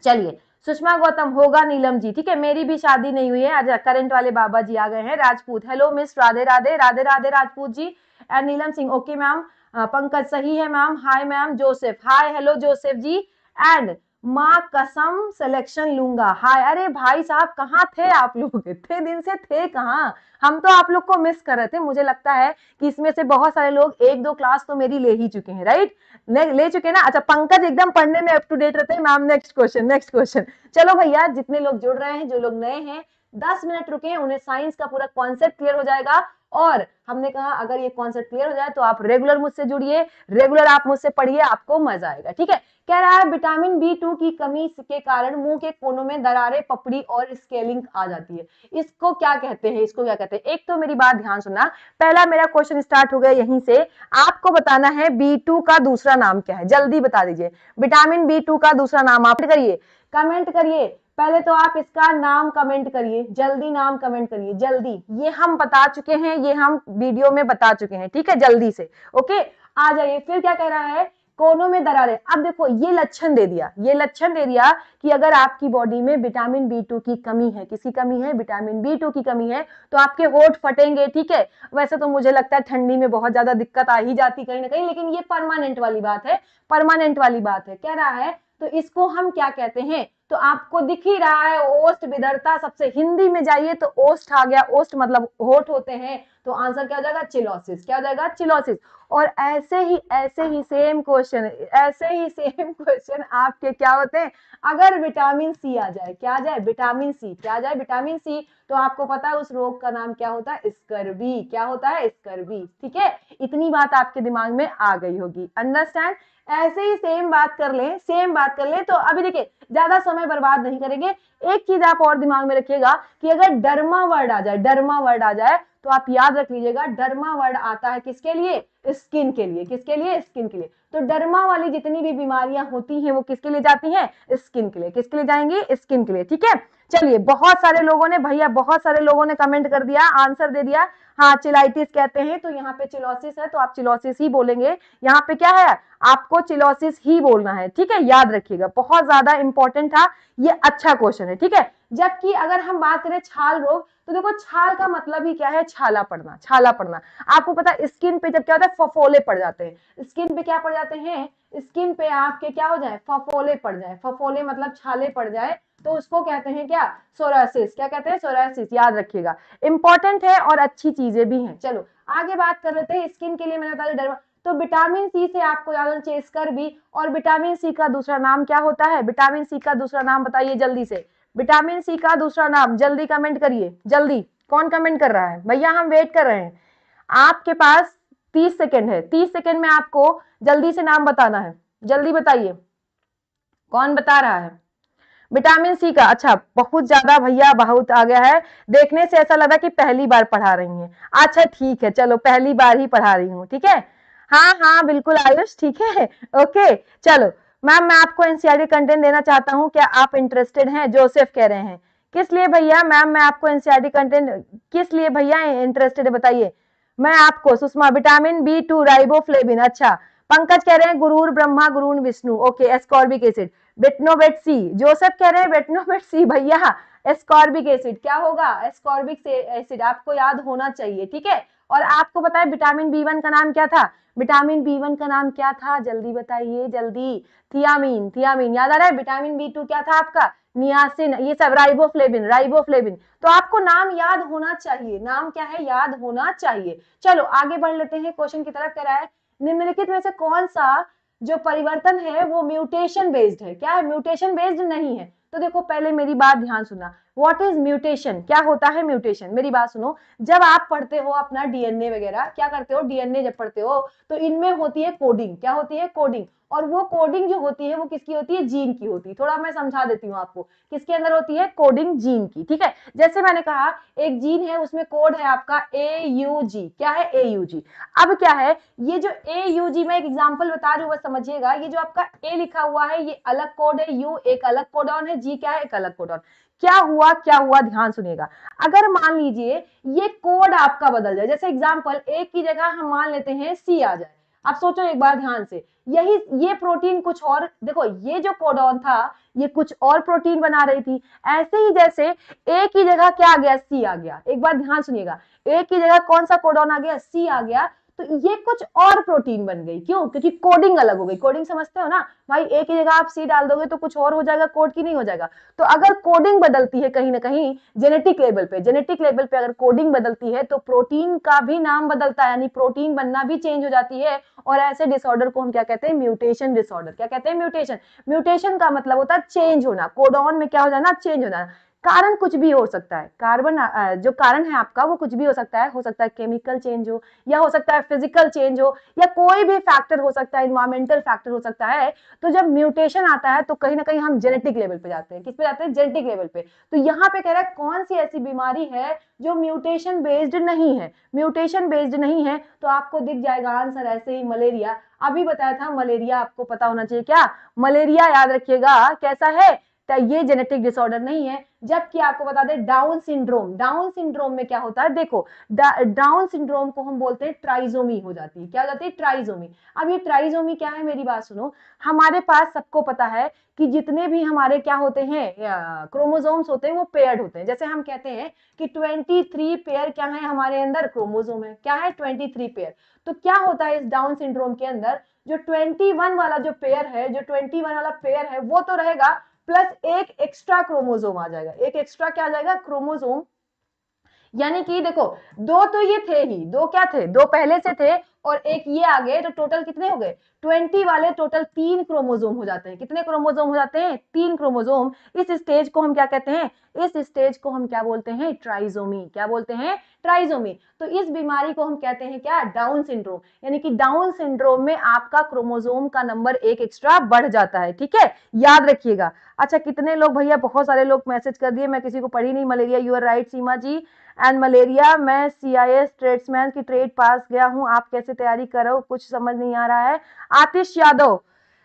चलिए, सुषमा गौतम होगा नीलम जी। ठीक है, मेरी भी शादी नहीं हुई है। आज करंट वाले बाबा जी आ गए हैं। Rajput, hello miss, Radhe Radhe, Radhe Radhe Rajput ji. And Neelam Singh, okay ma'am. Pankaj सही है ma'am, hi ma'am. Joseph, hi, hello Joseph ji. And माँ कसम सिलेक्शन लूंगा, हाय। अरे भाई साहब, कहाँ थे आप लोग? इतने दिन से थे कहाँ? हम तो आप लोग को मिस कर रहे थे। मुझे लगता है कि इसमें से बहुत सारे लोग 1-2 क्लास तो मेरी ले ही चुके हैं, राइट? ले चुके ना। अच्छा, पंकज एकदम पढ़ने में अप टू डेट रहते हैं ma'am. Next question, next question. चलो भैया, जितने लोग जुड़ रहे हैं, जो लोग नए हैं, 10 मिनट रुके, उन्हें साइंस का पूरा कॉन्सेप्ट क्लियर हो जाएगा और हमने कहा अगर ये कॉन्सेप्ट क्लियर हो जाए तो आप रेगुलर मुझसे जुड़िए, रेगुलर आप मुझसे पढ़िए, आपको मजा आएगा। ठीक है, कह रहा है विटामिन B2 की कमी के कारण मुंह के कोनों में दरारें, पपड़ी और स्केलिंग आ जाती है। इसको क्या कहते हैं, इसको क्या कहते हैं? एक तो मेरी बात ध्यान सुनना, पहला मेरा क्वेश्चन स्टार्ट हो गया यहीं से। आपको बताना है B2 का दूसरा नाम क्या है, जल्दी बता दीजिए। विटामिन B2 का दूसरा नाम आप करिए, कमेंट करिए। पहले तो आप इसका नाम कमेंट करिए, जल्दी नाम कमेंट करिए, जल्दी। ये हम बता चुके हैं, ये हम वीडियो में बता चुके हैं, ठीक है, जल्दी से। ओके, आ जाइए। फिर क्या कह रहा है, कोनों में दरारें। अब देखो ये लक्षण दे दिया, ये लक्षण दे दिया कि अगर आपकी बॉडी में विटामिन B2 की कमी है, किसी कमी है, विटामिन B2 की कमी है, तो आपके होठ फटेंगे। ठीक है, वैसे तो मुझे लगता है ठंडी में बहुत ज्यादा दिक्कत आ ही जाती कहीं ना कहीं, लेकिन ये परमानेंट वाली बात है, परमानेंट वाली बात है। कह रहा है तो इसको हम क्या कहते हैं, तो आपको दिख ही रहा है, ओष्ठ विदरता। सबसे हिंदी में जाइए तो ओष्ठ आ गया, ओष्ठ मतलब होठ होते हैं, तो आंसर क्या हो जाएगा, चिलोसिस। क्या हो जाएगा, चिलोसिस। और ऐसे ही सेम क्वेश्चन, ऐसे ही सेम क्वेश्चन आपके क्या होते हैं, अगर विटामिन सी आ जाए, क्या आ जाए, विटामिन सी, क्या आ जाए, विटामिन सी, तो आपको पता है उस रोग का नाम क्या होता है, स्कर्वी। क्या होता है, स्कर्वी। ठीक है, इतनी बात आपके दिमाग में आ गई होगी, अंडरस्टैंड। ऐसे ही सेम बात कर ले, सेम बात कर ले। तो अभी देखिए ज्यादा समय बर्बाद नहीं करेंगे। एक चीज आप और दिमाग में रखिएगा कि अगर डर्मा वर्ड आ जाए, डर्मा वर्ड आ जाए, तो आप याद रख लीजिएगा डर्मा वर्ड आता है किसके लिए, स्किन के लिए। किसके लिए, स्किन के लिए। तो डर्मा वाली जितनी भी बीमारियां होती हैं वो किसके लिए जाती हैं, स्किन के लिए। किसके लिए जाएंगी, स्किन के लिए। ठीक है, चलिए, बहुत सारे लोगों ने, भैया बहुत सारे लोगों ने कमेंट कर दिया, आंसर दे दिया। हाँ, चिलाइटिस कहते हैं, तो यहाँ पे चिलोसिस है, तो आप चिलोसिस ही बोलेंगे। यहाँ पे क्या है, आपको चिलोसिस ही बोलना है। ठीक है, याद रखिएगा, बहुत ज्यादा इंपॉर्टेंट था ये, अच्छा क्वेश्चन है। ठीक है, जबकि अगर हम बात करें छाल रोग, तो देखो छाल का मतलब ही क्या है, छाला पड़ना, छाला पड़ना। आपको पता है स्किन पे जब क्या होता है, फफोले पड़ जाते हैं। स्किन पे क्या पड़ जाते हैं, स्किन पे आपके क्या हो जाए, फफोले पड़ जाए। फफोले मतलब छाले पड़ जाए, तो उसको कहते हैं क्या, सोरासिस। क्या कहते हैं, सोरासिस। याद रखिएगा, इंपॉर्टेंट है और अच्छी चीजें भी हैं। चलो आगे बात कर लेते हैं। स्किन के लिए मैंने बता दिया, तो विटामिन सी से आपको याद होना चाहिए स्कर्वी। और विटामिन सी का दूसरा नाम क्या होता है, विटामिन सी का दूसरा नाम बताइए जल्दी से। विटामिन सी का दूसरा नाम जल्दी कमेंट करिए, जल्दी। कौन कमेंट कर रहा है, भैया हम वेट कर रहे हैं। आपके पास 30 सेकेंड है, 30 सेकेंड में आपको जल्दी से नाम बताना है, जल्दी बताइए कौन बता रहा है विटामिन सी का। अच्छा, बहुत ज्यादा भैया, बहुत आ गया है, देखने से ऐसा लगा कि पहली बार पढ़ा रही हैं। अच्छा ठीक है, चलो पहली बार ही पढ़ा रही हूँ। ठीक है, हाँ हाँ बिल्कुल आयुष, ठीक है, ओके। चलो मैम, मैं आपको एनसीईआरटी कंटेंट देना चाहता हूँ, क्या आप इंटरेस्टेड हैं, जोसेफ कह रहे हैं। किस लिए भैया, मैम मैं आपको एनसीईआरटी कंटेंट किस लिए भैया इंटरेस्टेड है बताइए। मैं आपको सुषमा, विटामिन B2 राइबोफ्लेविन। अच्छा, पंकज कह रहे हैं गुरूर ब्रह्मा गुरूर Vishnu, okay, ascorbic acid. Betnovate C, Joseph कह रहे हैं बेटनोवेट सी। भैया एस्कॉर्बिक एसिड क्या होगा, एस्कॉर्बिक एसिड आपको याद होना चाहिए। ठीक है, और आपको पता है विटामिन B1 का नाम क्या था, विटामिन B1 का नाम क्या था, जल्दी बताइए, जल्दी। Thiamine, thiamine. याद आ रहा है, विटामिन B2 क्या था आपका, नियासिन, ये सब राइबोफ्लेविन, राइबोफ्लेविन। तो आपको नाम याद होना चाहिए, नाम क्या है, याद होना चाहिए। चलो आगे बढ़ लेते हैं, क्वेश्चन की तरफ। कह रहा है निम्नलिखित में से कौन सा जो परिवर्तन है वो म्यूटेशन बेस्ड है। क्या है, म्यूटेशन बेस्ड नहीं है। तो देखो पहले मेरी बात ध्यान सुनना, व्हाट इज म्यूटेशन, क्या होता है म्यूटेशन। मेरी बात सुनो, जब आप पढ़ते हो अपना डीएनए वगैरह, क्या करते हो, डीएनए जब पढ़ते हो तो इनमें होती है कोडिंग। क्या होती है, कोडिंग। और वो कोडिंग जो होती है वो किसकी होती है, जीन की होती है। थोड़ा मैं समझा देती हूँ आपको, किसके अंदर होती है, कोडिंग जीन की। ठीक है, जैसे मैंने कहा एक जीन है, उसमें कोड है आपका AUG। क्या है, AUG। अब क्या है, ये जो AUG, मैं एक एग्जांपल बता रही हूँ, बस समझिएगा। ये जो आपका A लिखा हुआ है ये अलग कोड है, U एक अलग कोडॉन है, G क्या है, एक अलग कोडॉन। क्या हुआ, क्या हुआ, ध्यान सुनिएगा। अगर मान लीजिए ये कोड आपका बदल जाए, जैसे एग्जांपल A की जगह हम मान लेते हैं C आ जाए। आप सोचो एक बार ध्यान से, यही ये प्रोटीन कुछ और, देखो ये जो कोडॉन था ये कुछ और प्रोटीन बना रही थी। ऐसे ही जैसे A की जगह क्या आ गया, C आ गया। एक बार ध्यान सुनिएगा, A की जगह कौन सा कोडॉन आ गया, C आ गया। तो ये कुछ और प्रोटीन बन गई, क्यों, क्योंकि कोडिंग अलग हो गई। कोडिंग समझते हो ना भाई, A की जगह आप C डाल दोगे तो कुछ और हो जाएगा, कोड की नहीं हो जाएगा। तो अगर कोडिंग बदलती है कहीं ना कहीं जेनेटिक लेवल पे, जेनेटिक लेवल पे अगर कोडिंग बदलती है तो प्रोटीन का भी नाम बदलता है, यानी प्रोटीन बनना भी चेंज हो जाती है। और ऐसे डिसऑर्डर को हम क्या कहते हैं, म्यूटेशन डिसऑर्डर। क्या कहते हैं, म्यूटेशन। म्यूटेशन का मतलब होता है चेंज होना, कोडॉन में क्या हो जाना, चेंज हो जाना। कारण कुछ भी हो सकता है, कार्बन जो कारण है आपका वो कुछ भी हो सकता है केमिकल चेंज हो, या हो सकता है फिजिकल चेंज हो, या कोई भी फैक्टर हो सकता है, इन्वायरमेंटल फैक्टर हो सकता है। तो जब म्यूटेशन आता है तो कहीं ना कहीं हम जेनेटिक लेवल पे जाते हैं, किस पे जाते हैं, जेनेटिक लेवल पे। तो यहाँ पे कह रहा है कौन सी ऐसी बीमारी है जो म्यूटेशन बेस्ड नहीं है, म्यूटेशन बेस्ड नहीं है, तो आपको दिख जाएगा आंसर ऐसे ही, मलेरिया। अभी बताया था मलेरिया आपको पता होना चाहिए, क्या मलेरिया, याद रखिएगा कैसा है, ये जेनेटिक डिसऑर्डर नहीं है। जबकि आपको बता दें डाउन सिंड्रोम, डाउन सिंड्रोम में क्या होता है, देखो डाउन सिंड्रोम को हम बोलते हैं ट्राइजोमी हो जाती है, क्या हो जाती है, ट्राइजोमी। अब ये ट्राइजोमी क्या है, मेरी बात सुनो, हमारे पास सबको पता है कि जितने भी हमारे क्या होते हैं क्रोमोसोम्स होते हैं वो पेयर्ड होते हैं। जैसे हम कहते हैं कि 23 पेयर क्या है हमारे अंदर, क्रोमोसोम है, क्या है 23 पेयर। तो क्या होता है इस डाउन सिंड्रोम के अंदर, जो 21 वाला जो पेयर है, जो 21 वाला पेयर है वो तो रहेगा, प्लस एक एक्स्ट्रा क्रोमोसोम आ जाएगा, एक एक्स्ट्रा क्या आ जाएगा, क्रोमोसोम। यानी कि देखो दो तो ये थे ही, दो क्या थे, दो पहले से थे और एक ये आ गए, तो टोटल कितने हो गए, 20 वाले टोटल 3 क्रोमोसोम हो जाते हैं। कितने क्रोमोसोम हो जाते हैं, 3 क्रोमोसोम। इस स्टेज को हम क्या कहते हैं, इस स्टेज को हम क्या बोलते हैं, ट्राइजोमी। क्या बोलते हैं, ट्राइजोमी। तो इस बीमारी को हम कहते हैं क्या, डाउन सिंड्रोम। यानी कि डाउन सिंड्रोम में आपका क्रोमोसोम का नंबर एक एक्स्ट्रा बढ़ जाता है, ठीक है, याद रखिएगा। अच्छा कितने लोग भैया, बहुत सारे लोग मैसेज कर दिए, मैं किसी को पढ़ी नहीं। मलेरिया, you are right Seema ji. And मलेरिया, मैं CIS ट्रेड्समैन की ट्रेड पास गया हूं, आप कैसे तैयारी करो, कुछ समझ नहीं आ रहा है। आतिश यादव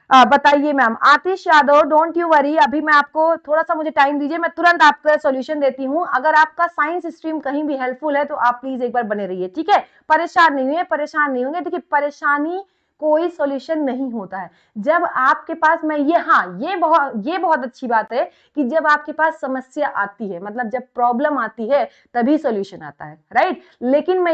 बताइए ma'am, Atish Yadav, don't you worry, अभी मैं आपको थोड़ा सा मुझे टाइम दीजिए, मैं तुरंत आपका सॉल्यूशन देती हूँ। अगर आपका साइंस स्ट्रीम कहीं भी हेल्पफुल है तो आप प्लीज एक बार बने रहिए, ठीक है, परेशान नहीं हुए, परेशान नहीं होंगे। देखिए परेशानी कोई सॉल्यूशन नहीं होता है जब आपके पास, मैं ये, हाँ ये बहुत अच्छी बात है कि जब आपके पास समस्या आती है, मतलब जब प्रॉब्लम आती है तभी सॉल्यूशन आता है, राइट। लेकिन मैं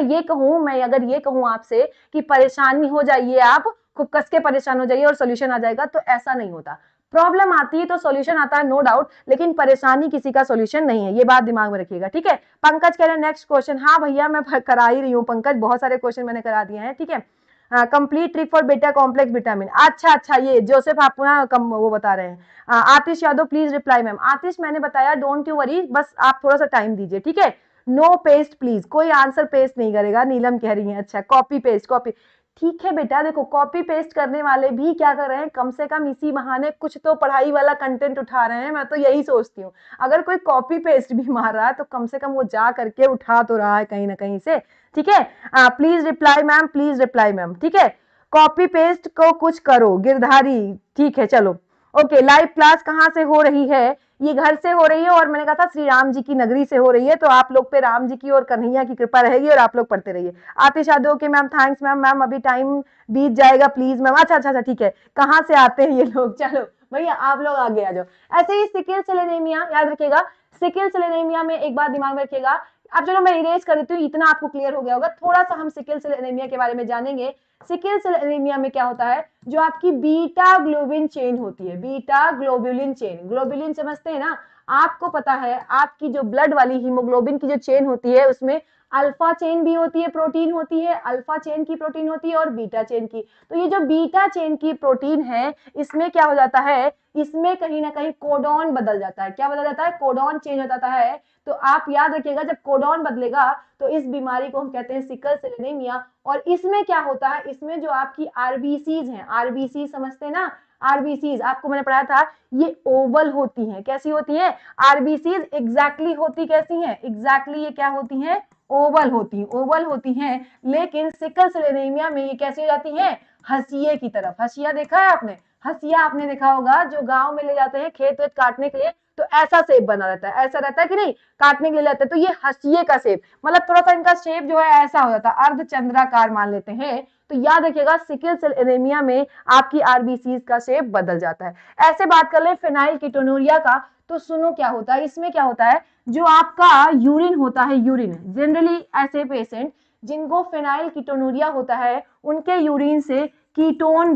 अगर ये कहूं आपसे कि परेशानी हो जाइए, आप खूब कस के परेशान हो जाइए और सॉल्यूशन आ जाएगा, तो ऐसा नहीं होता। प्रॉब्लम आती है तो सॉल्यूशन आता है, नो डाउट, लेकिन परेशानी किसी का सॉल्यूशन नहीं है, ये बात दिमाग में रखिएगा, ठीक है। पंकज कह रहे हैं नेक्स्ट क्वेश्चन, हाँ भैया मैं करा ही रही हूँ पंकज, बहुत सारे क्वेश्चन मैंने करा दिए हैं, ठीक है। कंप्लीट ट्रिक फॉर बेटा कॉम्प्लेक्स विटामिन, अच्छा ये जोसेफ आप ना वो बता रहे हैं। आतिश यादव प्लीज रिप्लाई मैम। आतिश मैंने बताया डोंट यू वरी, बस आप थोड़ा सा टाइम दीजिए, ठीक है। नो पेस्ट प्लीज, कोई आंसर पेस्ट नहीं करेगा, नीलम कह रही है, अच्छा कॉपी पेस्ट, कॉपी, ठीक है बेटा। देखो कॉपी पेस्ट करने वाले भी क्या कर रहे हैं, कम से कम इसी बहाने कुछ तो पढ़ाई वाला कंटेंट उठा रहे हैं, मैं तो यही सोचती हूँ। अगर कोई कॉपी पेस्ट भी मार रहा है तो कम से कम वो जा करके उठा तो रहा है कहीं ना कहीं से, ठीक है। Please reply ma'am, please reply ma'am, ठीक है। कॉपी पेस्ट को कुछ करो गिरधारी, ठीक है चलो। ओके, लाइव क्लास कहाँ से हो रही है, ये घर से हो रही है, और मैंने कहा था श्री राम जी की नगरी से हो रही है, तो आप लोग पे राम जी की और कन्हैया की कृपा रहेगी और आप लोग पढ़ते रहिए। Atish Yadav, okay ma'am, thanks ma'am, ma'am अभी टाइम बीत जाएगा प्लीज मैम। अच्छा ठीक है, कहाँ से आते हैं ये लोग, चलो भैया आप लोग आगे आ जाओ। ऐसे ही सिकल सेल एनीमिया, याद रखिएगा, सिकल सेल एनीमिया में एक बात दिमाग में रखिएगा। अब चलो मैं इरेज कर देती हूँ, इतना आपको क्लियर हो गया होगा। थोड़ा सा हम सिकल सेल एनीमिया के बारे में जानेंगे। सिकल सेल एनीमिया में क्या होता है, जो आपकी बीटा ग्लोबिन चेन होती है, बीटा ग्लोबुलिन चेन, ग्लोबुलिन समझते हैं ना, आपको पता है आपकी जो ब्लड वाली हीमोग्लोबिन की जो चेन होती है उसमें अल्फा चेन भी होती है, प्रोटीन होती है, अल्फा चेन की प्रोटीन होती है और बीटा चेन की। तो ये जो बीटा चेन की प्रोटीन है इसमें क्या हो जाता है, इसमें कहीं ना कहीं कोडॉन बदल जाता है। क्या बदल जाता है, कोडॉन चेंज हो जाता है। तो आप याद रखिएगा जब कोडॉन बदलेगा तो इस बीमारी को हम कहते हैं सिकल सेल एनीमिया। और इसमें क्या होता है, इसमें जो आपकी आरबीसीज हैं, आरबीसी समझते हैं ना, आरबीसीज आपको मैंने पढ़ाया था, ये ओवल होती हैं। कैसी होती हैं, आरबीसीज एग्जैक्टली होती कैसी हैं, एग्जैक्टली ये क्या होती हैं, ओवल होती, ओवल होती हैं। लेकिन सिकल सेल एनीमिया में ये कैसी हो जाती हैं, हंसिये की तरफ। हंसिया देखा है आपने, हंसिया आपने देखा होगा जो गांव में ले जाते हैं खेत वेत काटने के लिए, तो ऐसा शेप बना रहता है, ऐसा रहता है कि नहीं, काटने के लिए लेते हैं, तो ये हंसिये का शेप, मतलब थोड़ा सा इनका शेप जो है ऐसा हो जाता है, अर्धचंद्राकार मान लेते हैं। तो याद रखिएगा सिकल सेल एनीमिया में आपकी आरबीसीज का शेप बदल जाता है। ऐसे बात कर ले फेनाइल कीटोनुरिया का, तो सुनो क्या होता है, इसमें क्या होता है, जो आपका यूरिन होता है, यूरिन जनरली ऐसे पेशेंट जिनको फेनाइल कीटोनुरिया होता है उनके यूरिन से कीटोन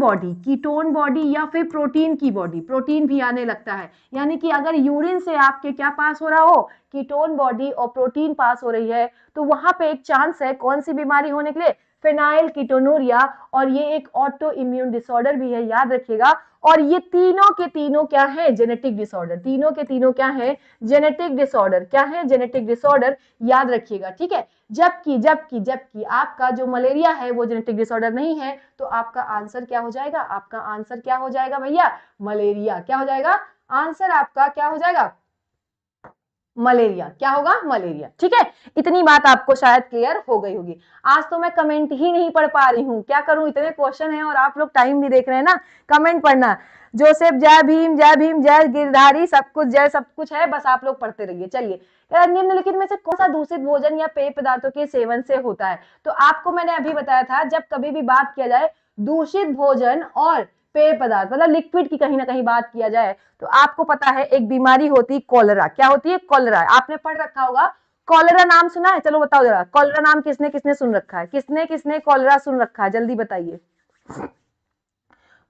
बॉडी या फिर प्रोटीन की बॉडी, प्रोटीन भी आने लगता है। यानी कि अगर यूरिन से आपके क्या पास हो रहा हो, कीटोन बॉडी और प्रोटीन पास हो रही है, तो वहां पे एक चांस है कौन सी बीमारी होने के लिए, फेनाइल कीटोनूरिया, और ये एक ऑटो इम्यून डिसऑर्डर भी है, याद रखिएगा। और ये तीनों के तीनों क्या है, जेनेटिक डिसऑर्डर, तीनों के तीनों क्या है, जेनेटिक डिसऑर्डर, क्या है, जेनेटिक डिसऑर्डर, याद रखिएगा, ठीक है। जबकि जबकि जबकि आपका जो मलेरिया है वो जेनेटिक डिसऑर्डर नहीं है, तो आपका आंसर क्या हो जाएगा, आपका आंसर क्या हो जाएगा भैया, मलेरिया। क्या हो जाएगा आंसर आपका, क्या हो जाएगा, मलेरिया। क्या होगा, मलेरिया, ठीक है। इतनी बात आपको शायद क्लियर हो गई होगी। आज तो मैं कमेंट ही नहीं पढ़ पा रही हूँ, क्या करूं, इतने क्वेश्चन हैं और आप लोग टाइम भी देख रहे हैं ना, कमेंट पढ़ना। जोसेफ जय भीम, जय भीम, जय गिरधारी, सब कुछ जय, सब कुछ है, बस आप लोग पढ़ते रहिए। चलिए, निम्नलिखित में से कौन सा दूषित भोजन या पेय पदार्थों के सेवन से होता है। तो आपको मैंने अभी बताया था, जब कभी भी बात किया जाए दूषित भोजन और पेय पदार्थ, मतलब लिक्विड की कहीं ना कहीं बात किया जाए, तो आपको पता है एक बीमारी होती है कॉलरा। क्या होती है, कॉलरा। आपने पढ़ रखा होगा, कॉलरा नाम सुना है, चलो बताओ जरा, कॉलरा नाम किसने किसने सुन रखा है, किसने किसने कॉलरा सुन रखा है, जल्दी बताइए।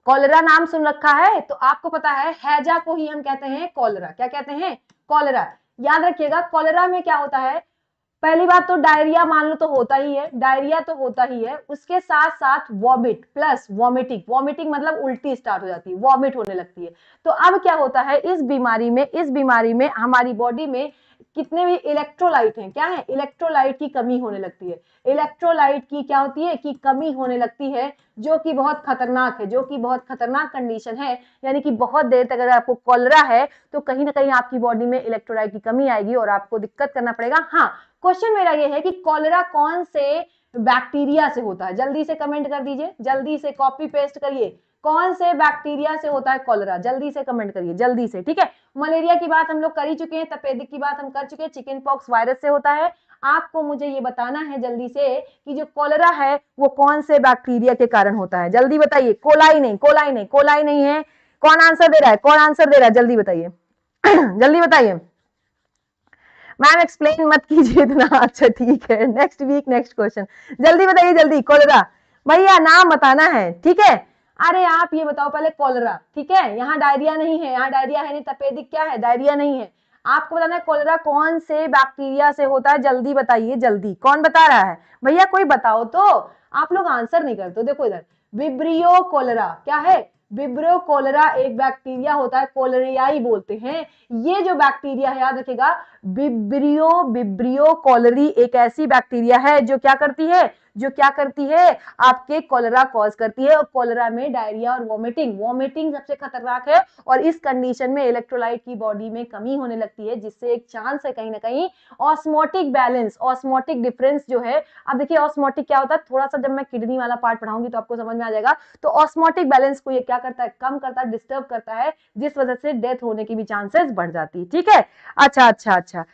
कॉलरा नाम सुन रखा है, तो आपको पता है हैजा को ही हम कहते हैं कॉलरा। क्या कहते हैं, कॉलरा। याद रखिएगा, कॉलरा में क्या होता है, पहली बात तो डायरिया मान लो तो होता ही है, डायरिया तो होता ही है, उसके साथ साथ वॉमिट प्लस वॉमिटिंग, वॉमिटिंग मतलब उल्टी स्टार्ट हो जाती है, वॉमिट होने लगती है। तो अब क्या होता है इस बीमारी में हमारी बॉडी में कितने भी इलेक्ट्रोलाइट हैं, क्या है, इलेक्ट्रोलाइट की कमी होने लगती है। इलेक्ट्रोलाइट की क्या होती है, कि कमी होने लगती है, जो कि बहुत खतरनाक है, जो कि बहुत खतरनाक कंडीशन है। यानी कि बहुत देर तक अगर आपको कॉलरा है तो कहीं ना कहीं आपकी बॉडी में इलेक्ट्रोलाइट की कमी आएगी और आपको दिक्कत करना पड़ेगा। हाँ, क्वेश्चन मेरा ये है कि कॉलरा कौन से बैक्टीरिया से होता है, जल्दी से कमेंट कर दीजिए, जल्दी से कॉपी पेस्ट करिए, कौन से बैक्टीरिया से होता है कॉलरा, जल्दी से कमेंट करिए, जल्दी से, ठीक है। मलेरिया की बात हम लोग कर ही चुके हैं, तपेदिक की बात हम कर चुके हैं, चिकन पॉक्स वायरस से होता है। आपको मुझे ये बताना है जल्दी से कि जो कॉलरा है वो कौन से बैक्टीरिया के कारण होता है, जल्दी बताइए। कोलाई नहीं, कोलाई नहीं, कोलाई नहीं है। कौन आंसर दे रहा है, कौन आंसर दे रहा है, जल्दी बताइए जल्दी बताइए। मैम एक्सप्लेन मत कीजिए इतना, अच्छा ठीक है, नेक्स्ट वीक नेक्स्ट क्वेश्चन, जल्दी बताइए जल्दी। कॉलरा भैया नाम बताना है, ठीक है। अरे आप ये बताओ पहले कॉलरा, ठीक है, यहाँ डायरिया नहीं है, यहाँ डायरिया है नहीं, तपेदिक क्या है, डायरिया नहीं है। आपको बताना है कॉलरा कौन से बैक्टीरिया से होता है, जल्दी बताइए, जल्दी, कौन बता रहा है भैया, कोई बताओ तो। आप लोग आंसर नहीं करते, देखो इधर, विब्रियो कॉलरा, क्या है, विब्रियो कॉलरा एक बैक्टीरिया होता है, कोलेरियाई बोलते हैं। ये जो बैक्टीरिया है, याद रखिएगा, विब्रियो कॉलरी एक ऐसी बैक्टीरिया है जो क्या करती है, जो क्या करती है, आपके कॉलरा कॉज करती है। और कॉलरा में डायरिया और वॉमिटिंग, वॉमिटिंग सबसे खतरनाक है। और इस कंडीशन में इलेक्ट्रोलाइट की बॉडी में कमी होने लगती है, जिससे एक चांस है कहीं ना कहीं ऑस्मोटिक बैलेंस, ऑस्मोटिक डिफरेंस जो है। अब देखिए ऑस्मोटिक क्या होता है, थोड़ा सा जब मैं किडनी वाला पार्ट पढ़ाऊंगी तो आपको समझ में आ जाएगा। तो ऑस्मोटिक बैलेंस को ये क्या करता है, कम करता है, डिस्टर्ब करता है, जिस वजह से डेथ होने की भी चांसेस बढ़ जाती है, ठीक है। अच्छा अच्छा अच्छा,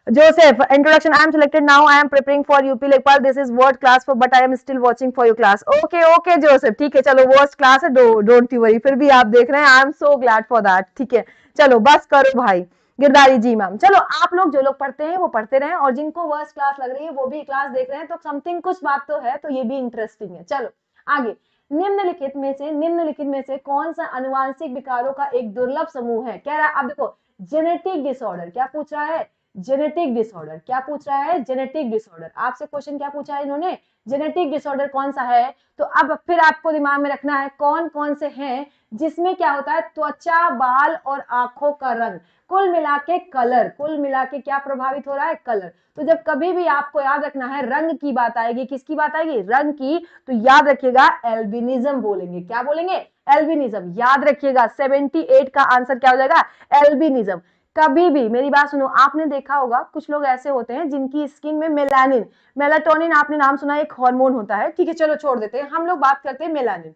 Joseph, introduction. I am selected now. I am preparing for UP Lekpal. This is word class for, but I am still watching for your class. Okay, okay, Joseph. ठीक है, चलो word class है, don't you worry. फिर भी आप देख रहे हैं, I am so glad for that. ठीक है, चलो बस करो भाई। गिरधारी जी मैम, चलो आप लोग जो लोग पढ़ते हैं वो पढ़ते रहे, और जिनको वर्स्ट क्लास लग रही है वो भी क्लास देख रहे हैं, तो समथिंग कुछ बात तो है, तो ये भी इंटरेस्टिंग है। चलो आगे, निम्नलिखित में से कौन सा अनुवांशिक विकारों का एक दुर्लभ समूह है, कह रहा है। अब देखो जेनेटिक डिसऑर्डर, क्या पूछ रहा है, जेनेटिक डिसऑर्डर, क्या पूछ रहा है, जेनेटिक डिसऑर्डर। आपसे क्वेश्चन क्या पूछा है इन्होंने, जेनेटिक डिसऑर्डर कौन सा है। तो अब फिर आपको दिमाग में रखना है कौन कौन से हैं जिसमें क्या होता है, त्वचा, बाल और आंखों का रंग, कुल मिला के कलर, कुल मिला के क्या प्रभावित हो रहा है, कलर। तो जब कभी भी आपको याद रखना है रंग की बात आएगी, किसकी बात आएगी, रंग की, तो याद रखिएगा एल्बिनिज्म बोलेंगे। क्या बोलेंगे, एल्बिनिज्म। याद रखिएगा 78 का आंसर क्या हो जाएगा, एल्बिनिज्म। कभी भी मेरी बात सुनो, आपने देखा होगा कुछ लोग ऐसे होते हैं जिनकी स्किन में मेलानिन, मेलाटोनिन आपने नाम सुना है, एक हार्मोन होता है, ठीक है, चलो छोड़ देते हैं, हम लोग बात करते हैं मेलानिन।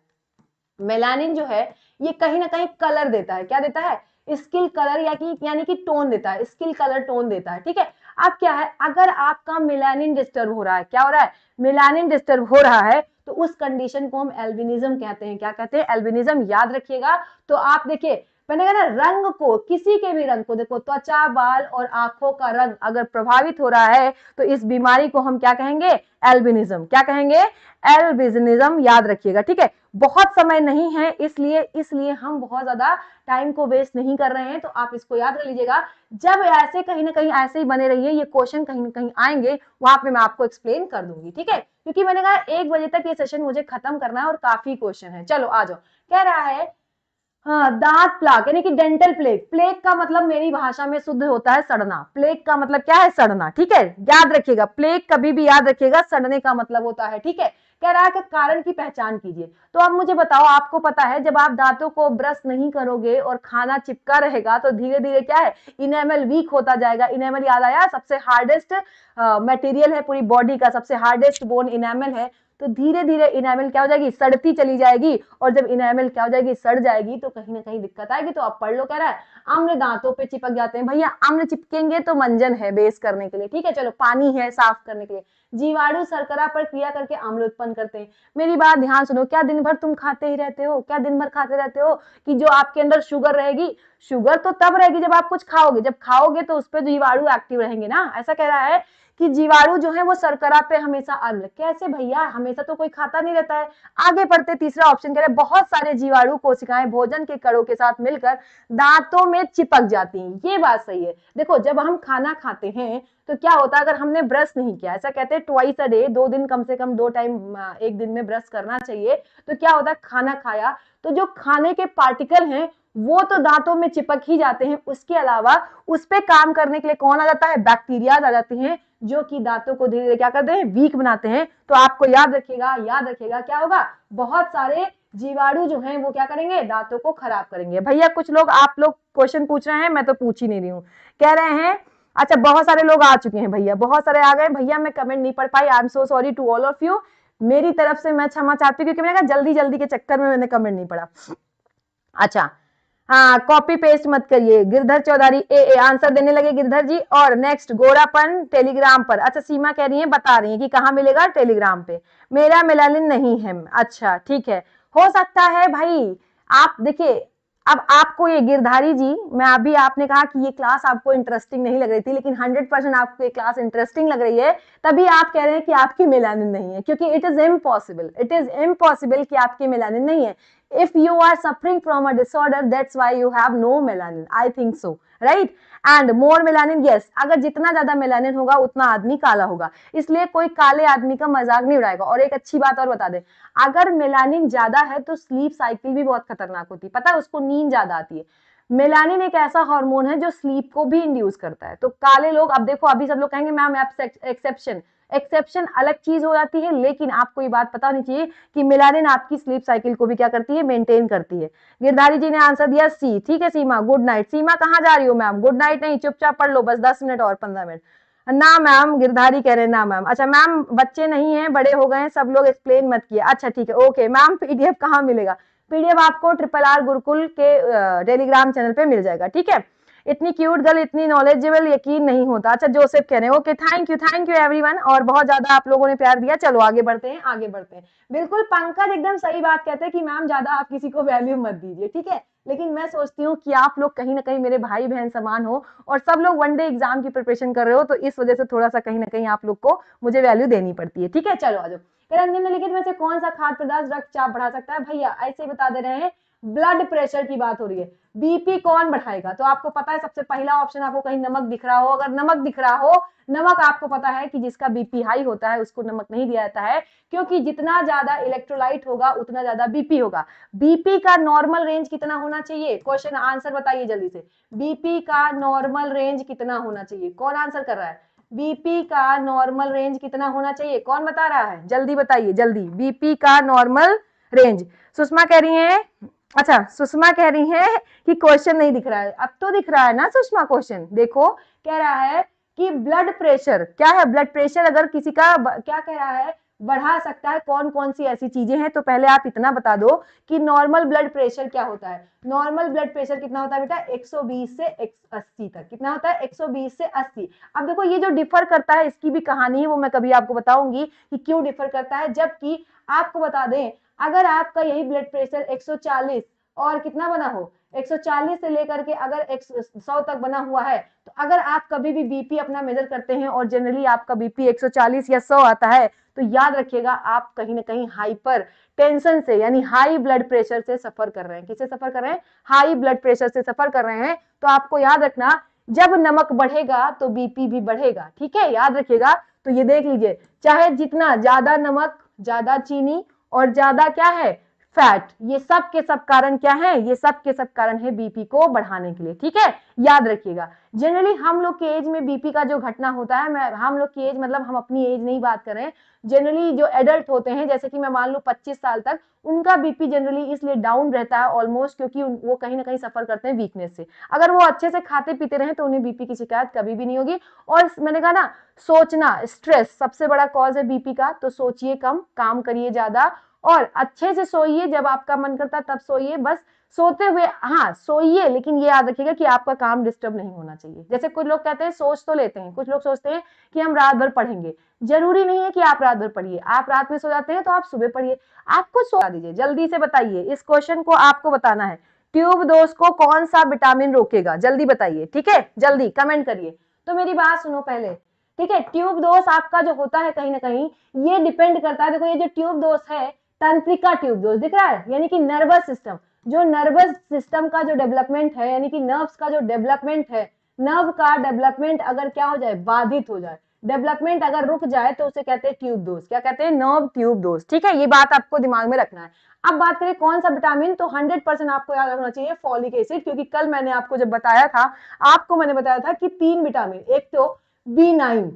मेलानिन जो है ये कहीं ना कहीं कलर देता है, क्या देता है, स्किन कलर, यानी कि टोन देता है, स्किन कलर टोन देता है, ठीक है। अब क्या है, अगर आपका मेलानिन डिस्टर्ब हो रहा है, क्या हो रहा है, मेलानिन डिस्टर्ब हो रहा है, तो उस कंडीशन को हम एल्बिनिज्म कहते हैं। क्या कहते हैं, एल्बिनिज्म। याद रखिएगा। तो आप देखिए मैंने कहा ना, रंग को, किसी के भी रंग को, देखो त्वचा, बाल और आंखों का रंग अगर प्रभावित हो रहा है तो इस बीमारी को हम क्या कहेंगे? एल्बिनिज्म। क्या कहेंगे? एल्बिनिज्म। याद रखिएगा, ठीक है। बहुत समय नहीं है, इसलिए हम बहुत ज्यादा टाइम को वेस्ट नहीं कर रहे हैं, तो आप इसको याद कर लीजिएगा। जब ऐसे कहीं ना कहीं ऐसे ही बने रहिए, ये क्वेश्चन कहीं ना कहीं आएंगे, वहां पे मैं आपको एक्सप्लेन कर दूंगी, ठीक है। क्योंकि मैंने कहा 1 बजे तक ये सेशन मुझे खत्म करना है और काफी क्वेश्चन है। चलो आ जाओ। कह रहा है हाँ, दांत प्लाक यानी कि डेंटल प्लेग। प्लेग का मतलब मेरी भाषा में शुद्ध होता है सड़ना। प्लेग का मतलब क्या है? सड़ना, ठीक है। याद रखिएगा, प्लेग कभी भी याद रखिएगा सड़ने का मतलब होता है, ठीक है। कह रहा है कि कारण की पहचान कीजिए। तो अब मुझे बताओ, आपको पता है जब आप दांतों को ब्रश नहीं करोगे और खाना चिपका रहेगा तो धीरे धीरे क्या है? इनेमल वीक होता जाएगा। इनेमल याद आया? सबसे हार्डेस्ट मटेरियल है पूरी बॉडी का, सबसे हार्डेस्ट बोन इनेमल है। तो धीरे धीरे इनेमल क्या हो जाएगी? सड़ती चली जाएगी। और जब इनेमल क्या हो जाएगी? सड़ जाएगी, तो कहीं ना कहीं दिक्कत आएगी। तो आप पढ़ लो, कह रहा है अम्ल दांतों पे चिपक जाते हैं। भैया अम्ल चिपकेंगे तो मंजन है बेस करने के लिए, ठीक है। चलो, पानी है साफ करने के लिए। जीवाणु शर्करा पर क्रिया करके अम्ल उत्पन्न करते हैं। मेरी बात ध्यान सुनो, क्या दिन भर तुम खाते ही रहते हो? क्या दिन भर खाते रहते हो कि जो आपके अंदर शुगर रहेगी? शुगर तो तब रहेगी जब आप कुछ खाओगे। जब खाओगे तो उस पर जीवाणु एक्टिव रहेंगे ना। ऐसा कह रहा है कि जीवाणु जो है वो शर्करा पे हमेशा अम्ल। कैसे भैया? हमेशा तो कोई खाता नहीं रहता है। आगे बढ़ते, तीसरा ऑप्शन कह रहे हैं बहुत सारे जीवाणु कोशिकाएं भोजन के कणों के साथ मिलकर दांतों में चिपक जाती हैं। ये बात सही है। देखो, जब हम खाना खाते हैं तो क्या होता है? अगर हमने ब्रश नहीं किया, ऐसा कहते हैं ट्वाइस अ डे, 2 दिन कम से कम 2 टाइम एक दिन में ब्रश करना चाहिए। तो क्या होता है? खाना खाया तो जो खाने के पार्टिकल हैं वो तो दांतों में चिपक ही जाते हैं। उसके अलावा उस पे काम करने के लिए कौन आ जाता है? बैक्टीरिया आ जाती हैं, जो कि दांतों को धीरे धीरे क्या करते हैं? वीक बनाते हैं। तो आपको याद रखिएगा क्या होगा? बहुत सारे जीवाणु जो हैं वो क्या करेंगे? दांतों को खराब करेंगे। भैया कुछ लोग, आप लोग क्वेश्चन पूछ रहे हैं, मैं तो पूछ ही नहीं रही हूँ। कह रहे हैं अच्छा, बहुत सारे लोग आ चुके हैं भैया, बहुत सारे आ गए भैया। मैं कमेंट नहीं पढ़ पाई, I am so sorry to all of you. मेरी तरफ से मैं क्षमा चाहती हूँ, क्योंकि मैंने कहा जल्दी जल्दी के चक्कर में मैंने कमेंट नहीं पढ़ा। अच्छा, हाँ, कॉपी पेस्ट मत करिए। गिरधर चौधरी ए आंसर देने लगे गिरधर जी। और नेक्स्ट गोरापन टेलीग्राम पर। अच्छा, सीमा कह रही है, बता रही है कि कहाँ मिलेगा? टेलीग्राम पे। मेरा मेलानिन नहीं है। अच्छा, ठीक है, हो सकता है भाई। आप देखिए, अब आपको ये गिरधारी जी, मैं अभी, आपने कहा कि ये क्लास आपको इंटरेस्टिंग नहीं लग रही थी, लेकिन 100% आपको ये क्लास इंटरेस्टिंग लग रही है, तभी आप कह रहे हैं कि आपकी मेलानिन नहीं है। क्योंकि इट इज इम्पॉसिबल कि आपकी मेलानिन नहीं है। If you are suffering from a disorder, that's why you have no melanin. I think so, right? And more melanin, yes. अगर जितना ज्यादा मेलानिन होगा उतना आदमी काला होगा, इसलिए कोई काले आदमी का मजाक नहीं उड़ाएगा। और एक अच्छी बात और बता दें, अगर मेलानिन ज्यादा है तो स्लीप साइकिल भी बहुत खतरनाक होती है, पता है? उसको नींद ज्यादा आती है। मेलानिन एक ऐसा हार्मोन है जो स्लीप को भी इंड्यूस करता है। तो काले लोग, अब देखो, अभी सब लोग कहेंगे मैम एक्सेप्शन अलग चीज हो जाती है, लेकिन आपको ये बात पता होनी चाहिए कि मेलानिन आपकी स्लीप साइकिल को भी क्या करती है? मेंटेन करती है। गिरधारी जी ने आंसर दिया सी, ठीक है। सीमा, गुड नाइट। सीमा कहाँ जा रही हो मैम? गुड नाइट नहीं, चुपचाप पढ़ लो बस 10 मिनट और 15 मिनट। ना मैम, गिरधारी कह रहे हैं ना मैम। अच्छा मैम, बच्चे नहीं है, बड़े हो गए हैं सब लोग, एक्सप्लेन मत किए। अच्छा ठीक है, ओके मैम। पीडीएफ कहाँ मिलेगा? पीडीएफ आपको RRR गुरुकुल के टेलीग्राम चैनल पे मिल जाएगा, ठीक है। इतनी क्यूट गर्ल, इतनी नॉलेजेबल, यकीन नहीं होता। अच्छा, जोसेफ कह रहे हैं, ओके, थैंक यू एवरीवन। और बहुत ज्यादा आप लोगों ने प्यार दिया। चलो आगे बढ़ते हैं। बिल्कुल, पंकज एकदम सही बात कहते हैं कि मैम ज्यादा आप किसी को वैल्यू मत दीजिए, ठीक है। लेकिन मैं सोचती हूँ कि आप लोग कहीं ना कहीं मेरे भाई बहन समान हो, और सब लोग वनडे एग्जाम की प्रिपरेशन कर रहे हो, तो इस वजह से थोड़ा सा कहीं ना कहीं आप लोग को मुझे वैल्यू देनी पड़ती है, ठीक है। चलो आ जाओ। निम्नलिखित में से कौन सा खाद्य पदार्थ रक्तचाप बढ़ा सकता है? भैया ऐसे बता दे रहे हैं, ब्लड प्रेशर की बात हो रही है। बीपी कौन बढ़ाएगा? तो आपको पता है, सबसे पहला ऑप्शन आपको कहीं नमक दिख रहा हो, अगर नमक दिख रहा हो, नमक आपको पता है कि जिसका बीपी हाई होता है उसको नमक नहीं दिया जाता है, क्योंकि जितना ज्यादा इलेक्ट्रोलाइट होगा उतना ज्यादा बीपी होगा। बीपी का नॉर्मल रेंज कितना होना चाहिए? क्वेश्चन आंसर बताइए जल्दी से। बीपी का नॉर्मल रेंज कितना होना चाहिए? कौन आंसर कर रहा है? बीपी का नॉर्मल रेंज कितना होना चाहिए? कौन बता रहा है? जल्दी बताइए, जल्दी। बीपी का नॉर्मल रेंज। सुषमा कह रही है, अच्छा सुषमा कह रही है कि क्वेश्चन नहीं दिख रहा है। अब तो दिख रहा है ना सुषमा क्वेश्चन, देखो। कह रहा है कि ब्लड प्रेशर क्या है? ब्लड प्रेशर अगर किसी का क्या कह रहा है? बढ़ा सकता है। कौन कौन सी ऐसी चीजें हैं? तो पहले आप इतना बता दो कि नॉर्मल ब्लड प्रेशर क्या होता है। नॉर्मल ब्लड प्रेशर कितना होता है बेटा? 120 से 80 तक। कितना होता है? 120 से 80। अब देखो, ये जो डिफर करता है इसकी भी कहानी है, वो मैं कभी आपको बताऊंगी कि क्यों डिफर करता है। जबकि आपको बता दें, अगर आपका यही ब्लड प्रेशर 140 और कितना बना हो, 140 से लेकर के अगर 100 तक बना हुआ है, तो अगर आप कभी भी बीपी अपना मेजर करते हैं और जनरली आपका बीपी 140 या 100 आता है, तो याद रखिएगा आप कहीं ना कहीं हाइपर टेंशन से यानी हाई ब्लड प्रेशर से सफर कर रहे हैं। किससे सफर कर रहे हैं? हाई ब्लड प्रेशर से सफर कर रहे हैं। तो आपको याद रखना, जब नमक बढ़ेगा तो बीपी भी बढ़ेगा, ठीक है, याद रखिएगा। तो ये देख लीजिए, चाहे जितना ज्यादा नमक, ज्यादा चीनी और ज्यादा क्या है, फैट, ये सब के सब कारण क्या है, ये सब के सब कारण है बीपी को बढ़ाने के लिए, ठीक है, याद रखिएगा। जनरली हम लोग के एज में बीपी का जो घटना होता है, मैं हम लोग की एज मतलब हम अपनी एज नहीं बात कर रहे हैं, जनरली जो एडल्ट होते हैं, जैसे कि मैं मान लूं 25 साल तक, उनका बीपी जनरली इसलिए डाउन रहता है ऑलमोस्ट, क्योंकि वो कहीं ना कहीं सफर करते हैं वीकनेस से। अगर वो अच्छे से खाते पीते रहे तो उन्हें बीपी की शिकायत कभी भी नहीं होगी। और मैंने कहा ना, सोचना, स्ट्रेस सबसे बड़ा कॉज है बीपी का, तो सोचिए कम, काम करिए ज्यादा और अच्छे से सोइए, जब आपका मन करता तब सोइए, बस सोते हुए हाँ सोइए, लेकिन ये याद रखिएगा कि आपका काम डिस्टर्ब नहीं होना चाहिए। जैसे कुछ लोग कहते हैं सोच तो लेते हैं, कुछ लोग सोचते हैं कि हम रात भर पढ़ेंगे, जरूरी नहीं है कि आप रात भर पढ़िए, आप रात में सो जाते हैं तो आप सुबह पढ़िए, आपको सो दीजिए। जल्दी से बताइए, इस क्वेश्चन को आपको बताना है, ट्यूब दोष को कौन सा विटामिन रोकेगा, जल्दी बताइए, ठीक है, जल्दी कमेंट करिए। तो मेरी बात सुनो पहले, ठीक है, ट्यूब दोष आपका जो होता है कहीं ना कहीं ये डिपेंड करता है, देखो ये जो ट्यूब दोष है, तंत्रिका ट्यूब दोष दिख रहा है, यानी कि नर्वस सिस्टम, जो नर्वस सिस्टम का जो डेवलपमेंट है, यानी कि नर्व्स का जो डेवलपमेंट है, नर्व का डेवलपमेंट अगर क्या हो जाए, बाधित हो जाए, डेवलपमेंट अगर रुक जाए तो उसे कहते हैं ट्यूब दोष। क्या कहते हैं? नर्व ट्यूब दोष, ठीक है, ये बात आपको दिमाग में रखना है। अब बात करें कौन सा विटामिन, तो 100% आपको याद रखना चाहिए फॉलिक एसिड, क्योंकि कल मैंने आपको जब बताया था, आपको मैंने बताया था कि 3 विटामिन, एक तो B9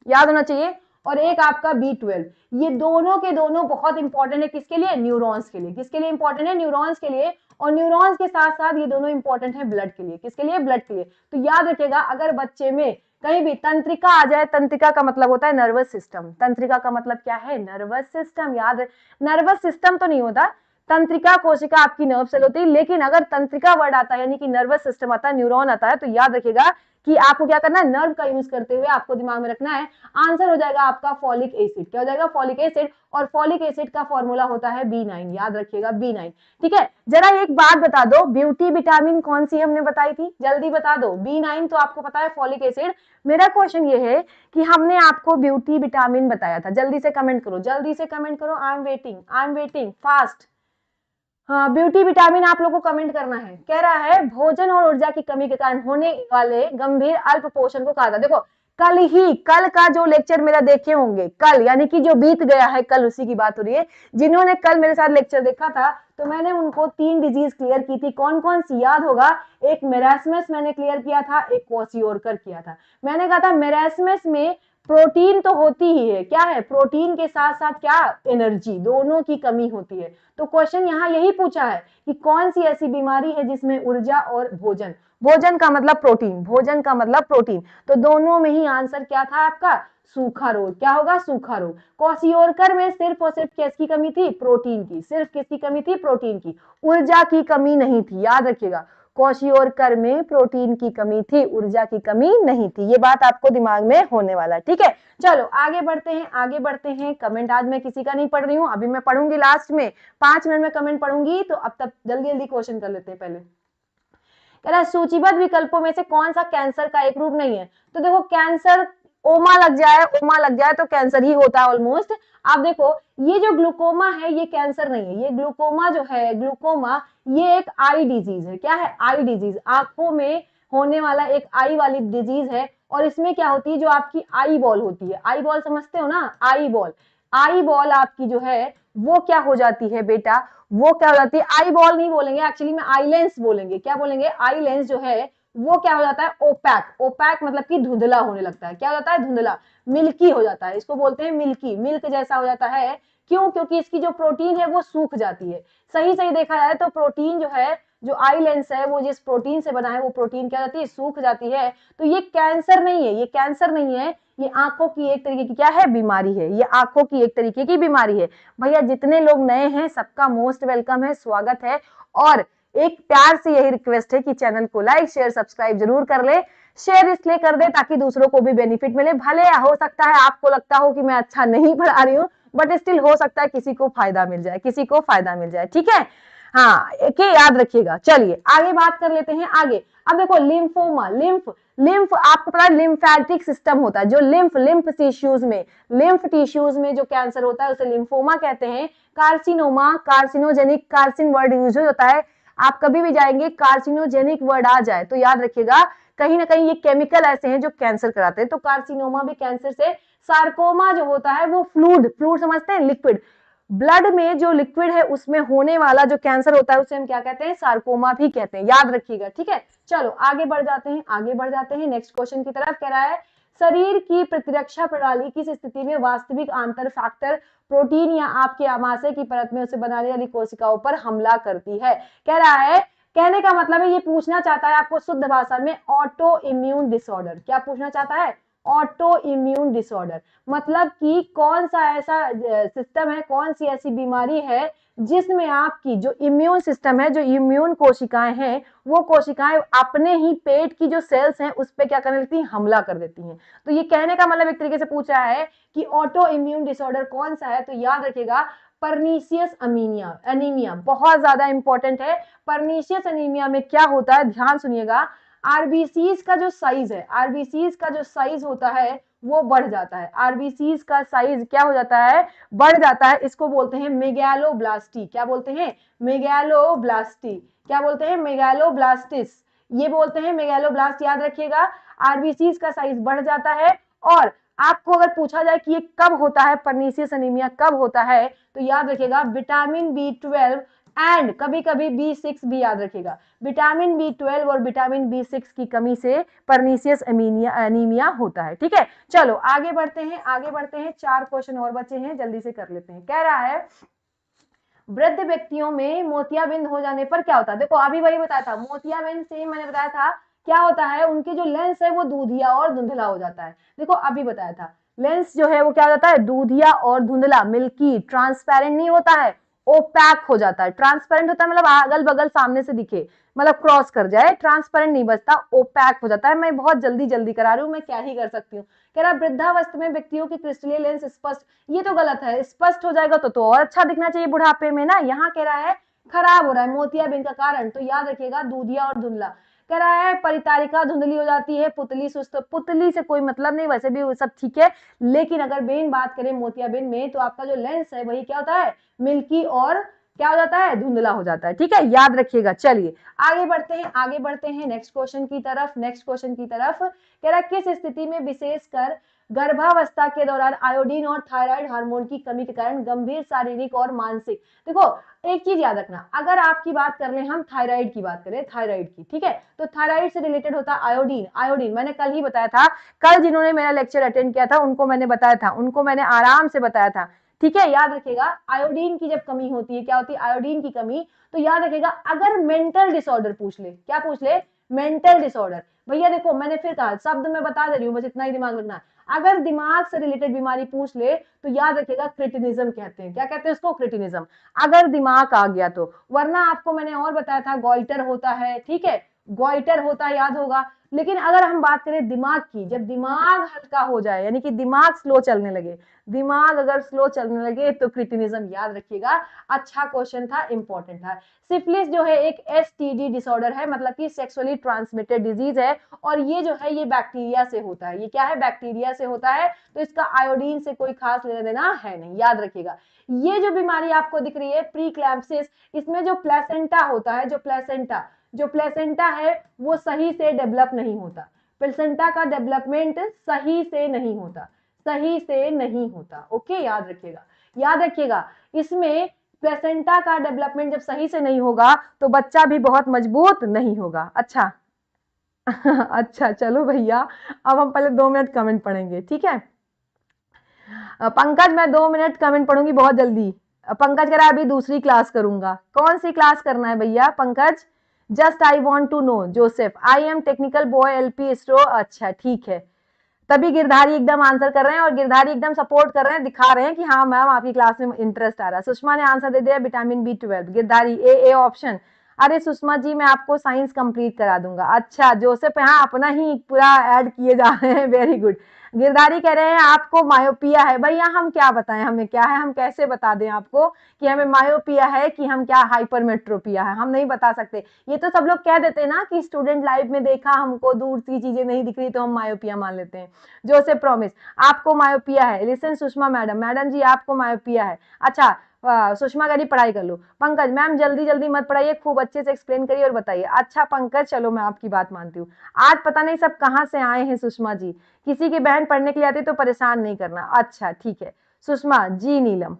याद होना चाहिए और एक आपका B12, ये दोनों के दोनों बहुत इंपॉर्टेंट है, किसके लिए? न्यूरॉन्स के लिए। किसके लिए इंपॉर्टेंट है? न्यूरॉन्स के लिए। और न्यूरॉन्स के साथ साथ ये दोनों इंपॉर्टेंट है ब्लड के लिए। किसके लिए? ब्लड के लिए। तो याद रखिएगा, अगर बच्चे में कहीं भी तंत्रिका आ जाए, तंत्रिका का मतलब होता है नर्वस सिस्टम, तंत्रिका का मतलब क्या है? Nervous system. याद, नर्वस सिस्टम तो नहीं होता, तंत्रिका कोशिका आपकी नर्व सेल होती है, लेकिन अगर तंत्रिका वर्ड आता है यानी कि नर्वस सिस्टम आता है, न्यूरॉन आता है, तो याद रखिएगा कि आपको क्या करना है, नर्व का यूज करते हुए आपको दिमाग में रखना है। आंसर हो जाएगा आपका फॉलिक एसिड। क्या हो जाएगा? Folic acid. और फॉलिक एसिड का फॉर्मूला होता है B9, याद रखिएगा B9, ठीक है। जरा एक बात बता दो, ब्यूटी विटामिन कौन सी हमने बताई थी, जल्दी बता दो। B9 तो आपको पता है, फॉलिक एसिड। मेरा क्वेश्चन ये है कि हमने आपको ब्यूटी विटामिन बताया था, जल्दी से कमेंट करो, जल्दी से कमेंट करो, आई एम वेटिंग फास्ट। हाँ, ब्यूटी विटामिन आप लोगों को कमेंट करना है। कह रहा है भोजन और ऊर्जा की कमी के कारण होने वाले गंभीर अल्प पोषण को कहा था। देखो कल का जो लेक्चर मेरा देखे होंगे, कल यानी कि जो बीत गया है, कल उसी की बात हो रही है। जिन्होंने कल मेरे साथ लेक्चर देखा था, तो मैंने उनको 3 डिजीज क्लियर की थी। कौन कौन सी याद होगा? एक मेरास्मस मैंने क्लियर किया था, एक क्वाशियोरकर किया था। मैंने कहा था मेरास्मस में प्रोटीन तो होती ही है, क्या है? प्रोटीन के साथ साथ क्या? एनर्जी, दोनों की कमी होती है। तो क्वेश्चन यहाँ यही पूछा है कि कौन सी ऐसी बीमारी है जिसमें ऊर्जा और भोजन, भोजन का मतलब प्रोटीन, भोजन का मतलब प्रोटीन, तो दोनों में ही आंसर क्या था आपका? सूखा रोग। क्या होगा? सूखा रोग। क्वाशियोरकर में सिर्फ और सिर्फ किसकी कमी थी? प्रोटीन की। सिर्फ किसकी कमी थी? प्रोटीन की। ऊर्जा की कमी नहीं थी, याद रखिएगा, क्वाशियोरकर में प्रोटीन की कमी थी, ऊर्जा की कमी नहीं थी। ये बात आपको दिमाग में होने वाला, ठीक है। चलो आगे बढ़ते हैं, आगे बढ़ते हैं। कमेंट आज मैं किसी का नहीं पढ़ रही हूँ, अभी मैं पढ़ूंगी लास्ट में, 5 मिनट में कमेंट पढ़ूंगी, तो अब तक जल्दी जल्दी क्वेश्चन कर लेते हैं। पहले कह रहा है सूचीबद्ध विकल्पों में से कौन सा कैंसर का एक रूप नहीं है। तो देखो कैंसर, ओमा लग जाए तो कैंसर ही होता है ऑलमोस्ट। आप देखो ये जो ग्लूकोमा है ये कैंसर नहीं है, ये ग्लूकोमा जो है, ग्लूकोमा ये एक आई डिजीज है। क्या है? आई डिजीज, आंखों में होने वाला एक आई वाली डिजीज है। और इसमें क्या होती है, जो आपकी आई बॉल होती है, आई बॉल समझते हो ना, आई बॉल, आई बॉल आपकी जो है वो क्या हो जाती है बेटा, वो क्या हो जाती है, आई बॉल नहीं बोलेंगे एक्चुअली में, आई लेंस बोलेंगे। क्या बोलेंगे? आई लेंस जो है वो क्या हो जाता है? ओपैक। ओपैक मतलब कि धुंधला होने लगता है। क्या हो जाता है? धुंधला, मिल्की हो जाता है, इसको बोलते हैं मिल्की, मिल्क जैसा हो जाता है। क्यों? क्योंकि इसकी जो प्रोटीन है वो सूख जाती है। सही सही देखा जाए तो प्रोटीन जो है, जो आई लेंस है, वो जिस प्रोटीन से बना है वो प्रोटीन क्या जाती है? सूख जाती है। तो ये कैंसर नहीं है, ये कैंसर नहीं है, ये आंखों की एक तरीके की क्या है? बीमारी है। ये आंखों की एक तरीके की बीमारी है। भैया जितने लोग नए हैं सबका मोस्ट वेलकम है, स्वागत है। और एक प्यार से यही रिक्वेस्ट है कि चैनल को लाइक शेयर सब्सक्राइब जरूर कर ले। शेयर इसलिए कर दे ताकि दूसरों को भी बेनिफिट मिले। भले हो सकता है आपको लगता हो कि मैं अच्छा नहीं पढ़ा रही हूँ, बट स्टिल हो सकता है किसी को फायदा मिल जाए, किसी को फायदा मिल जाए, ठीक है। हाँ, एक याद रखिएगा। चलिए आगे बात कर लेते हैं आगे। अब देखो लिम्फोमा, लिम्फ आपको पता है लिम्फेटिक सिस्टम होता है, जो लिम्फ टिश्यूज में जो कैंसर होता है उसे लिम्फोमा कहते हैं। कार्सिनोमा, कार्सिनोजेनिक, कार्सिन वर्ड यूज होता है। आप कभी भी जाएंगे कार्सिनोजेनिक वर्ड आ जाए तो याद रखिएगा कहीं ना कहीं ये केमिकल ऐसे हैं जो कैंसर कराते हैं, तो कार्सिनोमा भी कैंसर से। सार्कोमा जो होता है वो फ्लूइड समझते हैं, लिक्विड, ब्लड में जो लिक्विड है उसमें होने वाला जो कैंसर होता है उसे हम क्या कहते हैं, सार्कोमा भी कहते हैं, याद रखिएगा। ठीक है, चलो आगे बढ़ जाते हैं नेक्स्ट क्वेश्चन की तरफ। कह रहा है शरीर की प्रतिरक्षा प्रणाली किस स्थिति में वास्तविक आंतर फैक्टर प्रोटीन या आपके आमाशय की परत में उसे बनाने वाली कोशिकाओं पर हमला करती है। कह रहा है, कहने का मतलब है ये पूछना चाहता है आपको शुद्ध भाषा में ऑटो इम्यून डिसऑर्डर। क्या पूछना चाहता है, ऑटो इम्यून डिसऑर्डर, मतलब कि कौन सा ऐसा सिस्टम है, कौन सी ऐसी बीमारी है जिसमें आपकी जो इम्यून सिस्टम है, जो इम्यून कोशिकाएं हैं, वो कोशिकाएं अपने ही पेट की जो सेल्स हैं उस पे क्या करने लगती हैं, हमला कर देती हैं। तो ये कहने का मतलब एक तरीके से पूछा है कि ऑटो इम्यून डिसऑर्डर कौन सा है, तो याद रखिएगा परनीशियस एनीमिया बहुत ज्यादा इंपॉर्टेंट है। परनीशियस एनीमिया में क्या होता है, ध्यान सुनिएगा, आरबीसीज का जो साइज है, आरबीसीज का जो साइज होता है वो बढ़ जाता है। आरबीसीज का साइज क्या हो जाता है, बढ़ जाता है। इसको बोलते हैं मेगालोब्लास्टी। क्या बोलते हैं, मेगालोब्लास्टी। क्या बोलते हैं, मेगालोब्लास्टिस। ये बोलते हैं मेगालोब्लास्ट, याद रखिएगा। आरबीसीज का साइज बढ़ जाता है। और आपको अगर पूछा जाए कि ये कब होता है, परनीशियस एनीमिया कब होता है, तो याद रखिएगा विटामिन B12 एंड कभी कभी B6 भी याद रखिएगा। विटामिन B12 और विटामिन B6 की कमी से परनीशियस एनीमिया होता है। ठीक है, चलो आगे बढ़ते हैं। 4 क्वेश्चन और बचे हैं, जल्दी से कर लेते हैं। कह रहा है वृद्ध व्यक्तियों में मोतियाबिंद हो जाने पर क्या होता है। देखो अभी वही बताया था, मोतियाबिंद से मैंने बताया था क्या होता है, उनकी जो लेंस है वो दूधिया और धुंधला हो जाता है। देखो अभी बताया था, लेंस जो है वो क्या हो जाता है, दूधिया और धुंधला, मिल्की, ट्रांसपेरेंट नहीं होता है, ओपैक हो जाता है। ट्रांसपेरेंट होता है मतलब अगल बगल सामने से दिखे, मतलब क्रॉस कर जाए। ट्रांसपेरेंट नहीं बचता, ओपैक हो जाता है। मैं बहुत जल्दी करा रही हूँ, मैं क्या ही कर सकती हूँ। कह रहा वृद्धावस्था में व्यक्तियों की क्रिस्टलीय लेंस स्पष्ट, ये तो गलत है, स्पष्ट हो जाएगा तो और अच्छा दिखना चाहिए बुढ़ापे में ना। यहाँ कह रहा है खराब हो रहा है मोतियाबिंद का कारण, तो याद रखिएगा दूधिया और धुंधला। कह रहा है परितारिका धुंधली हो जाती है, पुतली सुस्त। पुतली से कोई मतलब नहीं, वैसे भी वो सब ठीक है, लेकिन अगर मेन बात करें मोतियाबिंद में तो आपका जो लेंस है वही क्या होता है, मिल्की और क्या हो जाता है, धुंधला हो जाता है। ठीक है, याद रखिएगा। चलिए आगे बढ़ते हैं नेक्स्ट क्वेश्चन की तरफ। कह रहा किस स्थिति में विशेषकर गर्भावस्था के दौरान आयोडीन और थायराइड हार्मोन की कमी के कारण गंभीर शारीरिक और मानसिक, देखो एक चीज याद रखना, अगर आपकी बात कर ले हम थायराइड की बात करें, थायराइड की, ठीक है, तो थायराइड से रिलेटेड होता है आयोडीन मैंने कल ही बताया था, कल जिन्होंने मेरा लेक्चर अटेंड किया था उनको मैंने बताया था, उनको मैंने आराम से बताया था। ठीक है, याद रखिएगा आयोडीन की जब कमी होती है, क्या होती है, आयोडीन की कमी, तो याद रखिएगा अगर मेंटल डिसऑर्डर पूछ ले, क्या पूछ ले, मेंटल डिसऑर्डर। भैया देखो मैंने फिर कहा, शब्द में बता दे रही हूँ, बस इतना ही दिमाग रखना। अगर दिमाग से रिलेटेड बीमारी पूछ ले तो याद रखिएगा क्रिटिनिज्म कहते हैं। क्या कहते हैं उसको, क्रिटिनिज्म, अगर दिमाग आ गया तो। वरना आपको मैंने और बताया था गॉइटर होता है, ठीक है, गॉइटर होता है, याद होगा। लेकिन अगर हम बात करें दिमाग की, जब दिमाग हल्का हो जाए, यानी कि दिमाग स्लो चलने लगे, दिमाग अगर स्लो चलने लगे तो क्रिटिनिज्म, याद रखिएगा। अच्छा क्वेश्चन था, इंपॉर्टेंट था। सिफिलिस जो है एक एसटीडी डिसऑर्डर है, मतलब कि सेक्सुअली ट्रांसमिटेड डिजीज है, और ये जो है ये बैक्टीरिया से होता है। ये क्या है, बैक्टीरिया से होता है, तो इसका आयोडीन से कोई खास लेना देना है नहीं, याद रखिएगा। ये जो बीमारी आपको दिख रही है प्रीक्लैम्पसिस, इसमें जो प्लेसेंटा होता है, जो प्लेसेंटा है वो सही से डेवलप नहीं होता, प्लेसेंटा का डेवलपमेंट सही से नहीं होता। ओके, याद रखिएगा इसमें प्लेसेंटा का डेवलपमेंट जब सही से नहीं होगा तो बच्चा भी बहुत मजबूत नहीं होगा। अच्छा अच्छा चलो भैया, अब हम पहले 2 मिनट कमेंट पढ़ेंगे, ठीक है। पंकज मैं 2 मिनट कमेंट पढ़ूंगी बहुत जल्दी। पंकज कह रहा है अभी दूसरी क्लास करूंगा। कौन सी क्लास करना है भैया Pankaj, just I want to know. Joseph I am technical boy LP स्टो, अच्छा ठीक है। तभी गिरधारी एकदम आंसर कर रहे हैं, और गिरधारी एकदम सपोर्ट कर रहे हैं, दिखा रहे हैं कि हाँ मैम आपकी क्लास में इंटरेस्ट आ रहा है। सुषमा ने आंसर दे दिया vitamin B12, Girdhari A option. अरे सुषमा जी मैं आपको साइंस कंप्लीट करा दूंगा। अच्छा जोसेफ यहाँ अपना ही पूरा ऐड किए जा रहे हैं, वेरी गुड। गिरधारी कह रहे हैं आपको मायोपिया है। भैया हम क्या बताएं हमें क्या है, हम कैसे बता दें आपको कि हमें मायोपिया है कि हम क्या हाइपरमेट्रोपिया है, हम नहीं बता सकते। ये तो सब लोग कह देते हैं ना कि स्टूडेंट लाइफ में देखा हमको दूर की चीजें नहीं दिख रही तो हम मायोपिया मान लेते हैं। जोसेफ प्रॉमिस आपको मायोपिया है। लिसन सुषमा मैडम, मैडम जी आपको मायोपिया है। अच्छा सुषमा कह रही पढ़ाई कर लो। पंकज मैम जल्दी जल्दी मत पढ़ाइए, खूब अच्छे से एक्सप्लेन करिए और बताइए। अच्छा पंकज चलो मैं आपकी बात मानती हूँ। आज पता नहीं सब कहाँ से आए हैं सुषमा जी, किसी की बहन पढ़ने के लिए आती तो परेशान नहीं करना। अच्छा ठीक है सुषमा जी। नीलम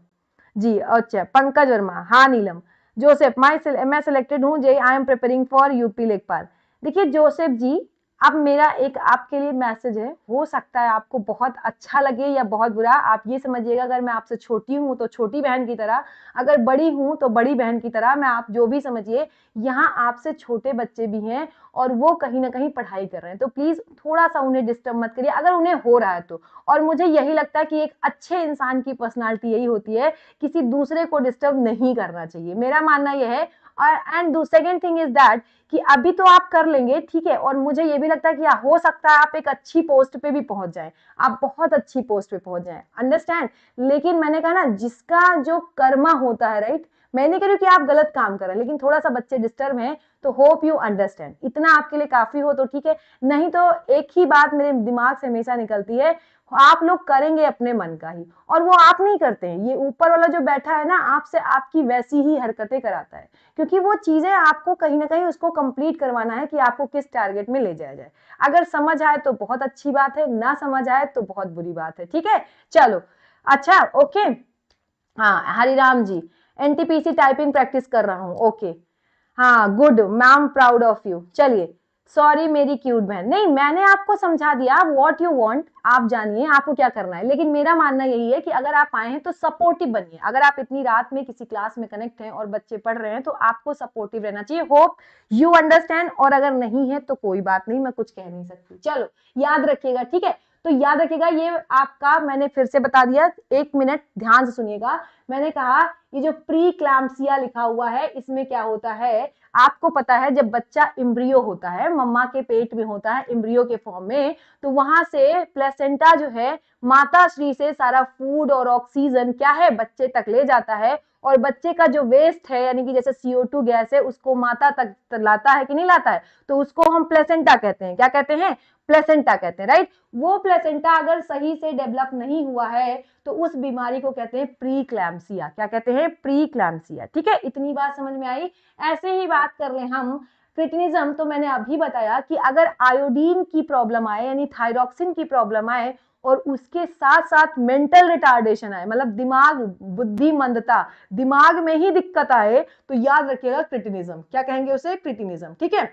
जी अच्छा। पंकज वर्मा हाँ नीलम। जोसेफ मैं सिलेक्टेड हूँ जे I am preparing for UP लेखपाल। देखिए जोसेफ जी अब मेरा एक आपके लिए मैसेज है, हो सकता है आपको बहुत अच्छा लगे या बहुत बुरा। आप ये समझिएगा अगर मैं आपसे छोटी हूँ तो छोटी बहन की तरह, अगर बड़ी हूँ तो बड़ी बहन की तरह। मैं आप जो भी समझिए, यहाँ आपसे छोटे बच्चे भी हैं और वो कहीं ना कहीं पढ़ाई कर रहे हैं, तो प्लीज थोड़ा सा उन्हें डिस्टर्ब मत करिए अगर उन्हें हो रहा है तो। और मुझे यही लगता है कि एक अच्छे इंसान की पर्सनालिटी यही होती है, किसी दूसरे को डिस्टर्ब नहीं करना चाहिए, मेरा मानना यह है। और and second thing is that कि अभी तो आप कर लेंगे ठीक है, और मुझे ये भी लगता है कि हो सकता है आप एक अच्छी पोस्ट पे भी पहुंच जाएं, आप बहुत अच्छी पोस्ट पे पहुंच जाएं, अंडरस्टैंड। लेकिन मैंने कहा ना जिसका जो कर्मा होता है, राइट, मैं नहीं कह रही कि आप गलत काम कर रहे हैं, लेकिन थोड़ा सा बच्चे डिस्टर्ब हैं तो होप यू अंडरस्टैंड, इतना आपके लिए काफी हो तो ठीक है। नहीं तो एक ही बात मेरे दिमाग से हमेशा निकलती है, आप लोग करेंगे अपने मन का ही, और वो आप नहीं करते हैं। ये ऊपर वाला जो बैठा है ना आपसे आपकी वैसी ही हरकतें कराता है, क्योंकि वो चीजें आपको कहीं ना कहीं उसको कंप्लीट करवाना है कि आपको किस टारगेट में ले जाया जाए। अगर समझ आए तो बहुत अच्छी बात है, ना समझ आए तो बहुत बुरी बात है, ठीक है। चलो अच्छा ओके। हाँ हरिराम जी एनटीपीसी टाइपिंग प्रैक्टिस कर रहा हूँ, ओके। हाँ good ma'am proud of you. चलिए सॉरी मेरी क्यूट बहन, नहीं मैंने आपको समझा दिया व्हाट यू वांट, आप जानिए आपको क्या करना है। लेकिन मेरा मानना यही है कि अगर आप आए हैं तो सपोर्टिव बनिए। अगर आप इतनी रात में किसी क्लास में कनेक्ट हैं और बच्चे पढ़ रहे हैं तो आपको सपोर्टिव रहना चाहिए। होप यू अंडरस्टैंड, और अगर नहीं है तो कोई बात नहीं, मैं कुछ कह नहीं सकती। चलो याद रखिएगा ठीक है। तो याद रखिएगा ये आपका, मैंने फिर से बता दिया, एक मिनट ध्यान से सुनिएगा। मैंने कहा ये जो प्री क्लैम्पसिया लिखा हुआ है इसमें क्या होता है, आपको पता है जब बच्चा इम्ब्रियो होता है, मम्मा के पेट में होता है इम्ब्रियो के फॉर्म में, तो वहां से प्लेसेंटा जो है माता श्री से सारा फूड और ऑक्सीजन क्या है बच्चे तक ले जाता है, और बच्चे का जो वेस्ट है यानी कि जैसे CO2 गैस है उसको माता तक लाता है कि नहीं लाता है, तो उसको हम प्लेसेंटा कहते हैं। क्या कहते हैं, प्लेसेंटा कहते हैं, राइट। वो प्लेसेंटा अगर सही से डेवलप नहीं हुआ है तो उस बीमारी को कहते हैं प्री क्लैम्पसिया। क्या कहते हैं, प्री क्लैम्पसिया, ठीक है। इतनी बात समझ में आई। ऐसे ही बात कर रहे हैं हम क्रिटिनिज्म, तो मैंने अभी बताया कि अगर आयोडीन की प्रॉब्लम आए यानी थायरॉक्सिन की प्रॉब्लम आए और उसके साथ साथ मेंटल रिटार्डेशन आए, मतलब दिमाग बुद्धि मंदता, दिमाग में ही दिक्कत आए, तो याद रखिएगा क्रिटिनिज्म। क्या कहेंगे उसे, क्रिटिनिज्म, ठीक है।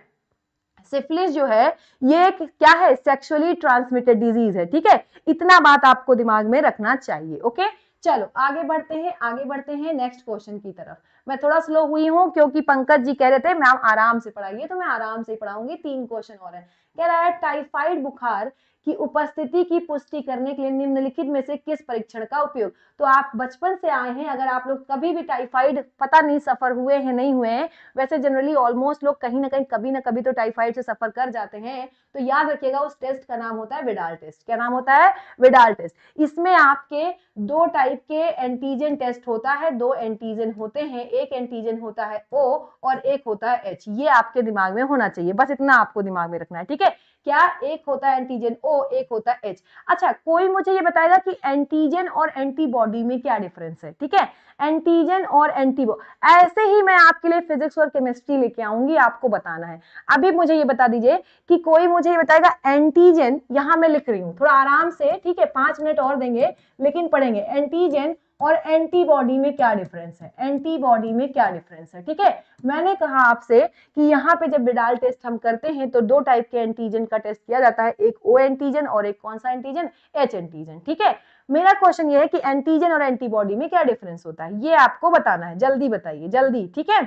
सिफिलिस जो है ये एक क्या है, सेक्सुअली ट्रांसमिटेड डिजीज है, ठीक है। इतना बात आपको दिमाग में रखना चाहिए, ओके। चलो आगे बढ़ते हैं, आगे बढ़ते हैं नेक्स्ट क्वेश्चन की तरफ। मैं थोड़ा स्लो हुई हूं क्योंकि पंकज जी कह रहे थे मैम आराम से पढ़ाइए, तो मैं आराम से पढ़ाऊंगी। 3 क्वेश्चन और है। कह रहा है टाइफाइड बुखार की उपस्थिति की पुष्टि करने के लिए निम्नलिखित में से किस परीक्षण का उपयोग। तो आप बचपन से आए हैं, अगर आप लोग कभी भी टाइफाइड पता नहीं सफर हुए हैं नहीं हुए हैं, वैसे जनरली ऑलमोस्ट लोग कहीं ना कहीं कभी ना कभी तो टाइफाइड से सफर कर जाते हैं, तो याद रखिएगा उस टेस्ट का नाम होता है विडाल टेस्ट। क्या नाम होता है, विडाल टेस्ट। इसमें आपके 2 टाइप के एंटीजन टेस्ट होता है, 2 एंटीजन होते हैं, एक एंटीजन होता है O और एक होता है H। ये आपके दिमाग में होना चाहिए, बस इतना आपको दिमाग में रखना है, ठीक है। क्या, एक होता है एंटीजन O, एक होता है H। अच्छा कोई मुझे ये बताएगा कि एंटीजन और एंटीबॉडी में क्या डिफरेंस है, ठीक है। एंटीजन और एंटीबॉडी, ऐसे ही मैं आपके लिए फिजिक्स और केमिस्ट्री लेके आऊंगी, आपको बताना है। अभी मुझे ये बता दीजिए कि कोई मुझे ये बताएगा एंटीजन, यहां मैं लिख रही हूं थोड़ा आराम से, ठीक है, 5 मिनट और देंगे लेकिन पढ़ेंगे। एंटीजन और एंटीबॉडी में क्या डिफरेंस है, एंटीबॉडी में क्या डिफरेंस है, ठीक है। मैंने कहा आपसे कि यहाँ पे जब विडाल टेस्ट हम करते हैं तो 2 टाइप के एंटीजन का टेस्ट किया जाता है, एक O एंटीजन और एक कौन सा एंटीजन, H एंटीजन, ठीक है। मेरा क्वेश्चन ये है कि एंटीजन और एंटीबॉडी में क्या डिफरेंस होता है, ये आपको बताना है, जल्दी बताइए जल्दी, ठीक है।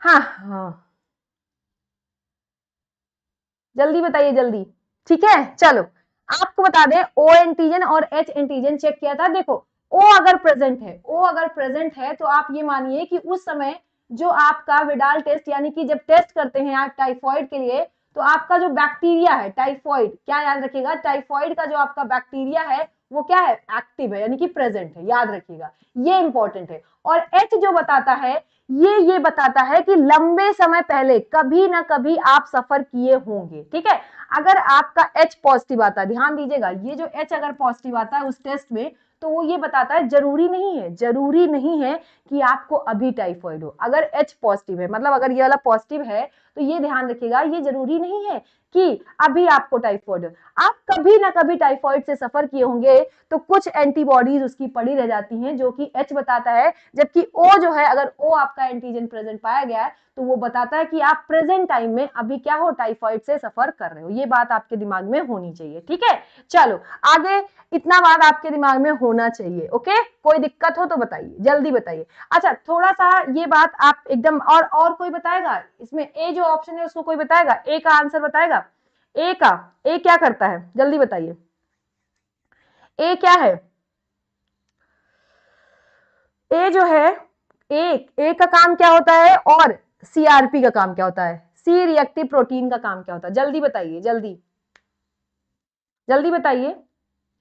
हाँ हाँ जल्दी बताइए जल्दी, ठीक है। चलो आपको बता दें, O एंटीजन और H एंटीजन चेक किया था। देखो O अगर प्रेजेंट है, O अगर प्रेजेंट है तो आप ये मानिए कि उस समय जो आपका विडाल टेस्ट, यानी कि जब टेस्ट करते हैं आप टाइफॉइड के लिए, तो आपका जो बैक्टीरिया है टाइफॉइड, क्या याद रखिएगा, टाइफॉइड का जो आपका बैक्टीरिया है वो क्या है, एक्टिव है, यानी कि प्रेजेंट है, याद रखिएगा, ये इंपॉर्टेंट है। और एच जो बताता है, ये बताता है कि लंबे समय पहले कभी ना कभी आप सफर किए होंगे, ठीक है। अगर आपका एच पॉजिटिव आता है, ध्यान दीजिएगा, ये जो एच अगर पॉजिटिव आता है उस टेस्ट में, तो वो ये बताता है, जरूरी नहीं है कि आपको अभी टाइफॉइड हो। अगर एच पॉजिटिव है, मतलब अगर ये वाला पॉजिटिव है, तो ये ध्यान रखिएगा, ये जरूरी नहीं है कि अभी आपको टाइफॉइड हो। आप कभी ना कभी टाइफॉइड से सफर किए होंगे, तो कुछ एंटीबॉडीज उसकी पड़ी रह जाती हैं, जो कि एच बताता है, जबकि ओ जो है, अगर ओ आपका एंटीजन प्रेजेंट पाया गया है, तो वो बताता है कि आप प्रेजेंट टाइम में अभी क्या हो, टाइफॉइड से सफर कर रहे हो। ये बात आपके दिमाग में होनी चाहिए, ठीक है। चलो आगे, इतना बात आपके दिमाग में होना चाहिए, ओके। कोई दिक्कत हो तो बताइए, जल्दी बताइए। अच्छा, थोड़ा सा ये बात आप एकदम, और कोई बताएगा इसमें, ए जो ऑप्शन है उसको कोई बताएगा, ए का आंसर बताएगा, ए क्या करता है, जल्दी बताइए, ए क्या है, ए जो है, ए का काम क्या होता है, और सीआरपी का काम क्या होता है, सी रिएक्टिव प्रोटीन का काम क्या होता है, जल्दी बताइए, जल्दी जल्दी बताइए।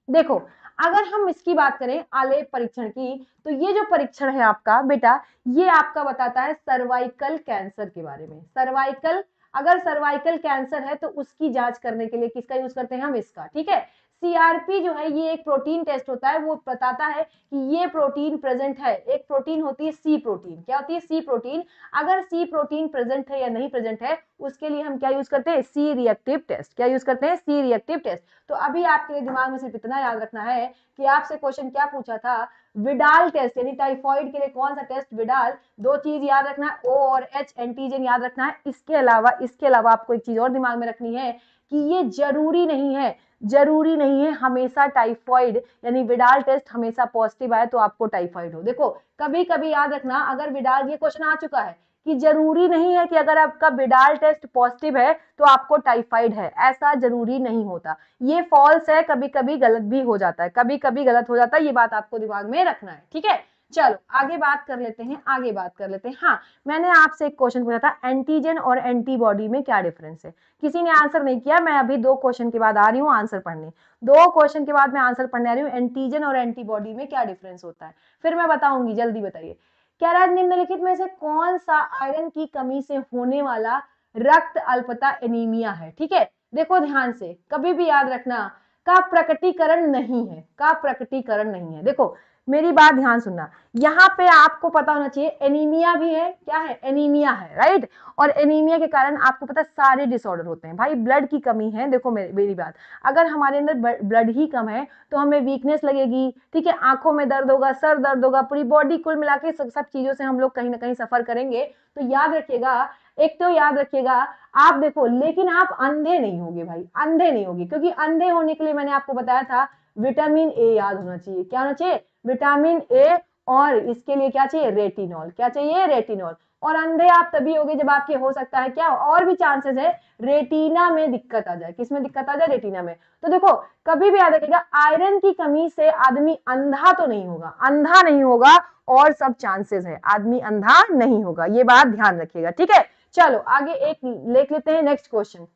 देखो, अगर हम इसकी बात करें आलेप परीक्षण की, तो ये जो परीक्षण है आपका बेटा, ये आपका बताता है सर्वाइकल कैंसर के बारे में। सर्वाइकल, अगर सर्वाइकल कैंसर है तो उसकी जांच करने के लिए किसका यूज करते हैं हम, इसका, ठीक है। सीआरपी जो है ये एक प्रोटीन टेस्ट होता है, वो बताता है कि ये प्रोटीन प्रेजेंट है। एक प्रोटीन होती है सी प्रोटीन, क्या होती है, सी प्रोटीन। अगर सी प्रोटीन प्रेजेंट है या नहीं प्रेजेंट है, उसके लिए हम क्या यूज करते हैं, सी रिएक्टिव टेस्ट। क्या यूज करते हैं, सी रिएक्टिव टेस्ट। तो अभी आपके दिमाग में सिर्फ इतना याद रखना है कि आपसे क्वेश्चन क्या पूछा था, विडाल टेस्ट, यानी टाइफॉइड के लिए कौन सा टेस्ट, विडाल। दो चीज याद रखना है, ओ और एच एंटीजन याद रखना है। इसके अलावा आपको एक चीज और दिमाग में रखनी है कि ये जरूरी नहीं है हमेशा टाइफॉइड, यानी विडाल टेस्ट हमेशा पॉजिटिव आए तो आपको टाइफॉइड हो। देखो, कभी कभी याद रखना, अगर विडाल, ये क्वेश्चन आ चुका है कि जरूरी नहीं है कि अगर आपका विडाल टेस्ट पॉजिटिव है तो आपको टाइफाइड है, ऐसा जरूरी नहीं होता। ये फॉल्स है, कभी कभी गलत भी हो जाता है, कभी कभी गलत हो जाता है, ये बात आपको दिमाग में रखना है, ठीक है। चलो आगे बात कर लेते हैं, हाँ, मैंने आपसे एक क्वेश्चन पूछा था, एंटीजन और एंटीबॉडी में क्या डिफरेंस है। किसी ने आंसर नहीं किया, मैं अभी 2 क्वेश्चन के बाद आ रही हूँ आंसर पढ़ने, 2 क्वेश्चन के बाद मैं आंसर पढ़ने आ रही हूँ, एंटीजन और एंटीबॉडी में क्या डिफरेंस होता है, फिर मैं बताऊंगी, जल्दी बताइए। कह रहा है निम्नलिखित में से कौन सा आयरन की कमी से होने वाला रक्त अल्पता एनीमिया है, ठीक है। देखो ध्यान से, कभी भी याद रखना, का प्रकटीकरण नहीं है। देखो मेरी बात ध्यान सुनना, यहाँ पे आपको पता होना चाहिए एनीमिया भी है, क्या है, एनीमिया है, राइट। और एनीमिया के कारण आपको पता है सारे डिसऑर्डर होते हैं भाई, ब्लड की कमी है। देखो मेरी बात, अगर हमारे अंदर ब्लड ही कम है तो हमें वीकनेस लगेगी, ठीक है, आंखों में दर्द होगा, सर दर्द होगा, पूरी बॉडी कुल मिला के सब चीजों से हम लोग कहीं ना कहीं सफर करेंगे। तो याद रखिएगा, एक तो याद रखिएगा, आप देखो, लेकिन आप अंधे नहीं होगे भाई, अंधे नहीं होगे, क्योंकि अंधे होने के लिए मैंने आपको बताया था विटामिन ए याद होना चाहिए। क्या होना चाहिए, विटामिन ए, और इसके लिए क्या चाहिए, रेटिनॉल। क्या चाहिए, रेटिनॉल। और अंधे आप तभी होगे जब आपके, हो सकता है क्या, और भी चांसेस है रेटिना में दिक्कत आ जाए। किसमें दिक्कत आ जाए, रेटिना में। तो देखो, कभी भी याद रखिएगा, आयरन की कमी से आदमी अंधा तो नहीं होगा, अंधा नहीं होगा, और सब चांसेस है आदमी अंधा नहीं होगा, ये बात ध्यान रखिएगा, ठीक है। चलो आगे एक देख लेते हैं, नेक्स्ट क्वेश्चन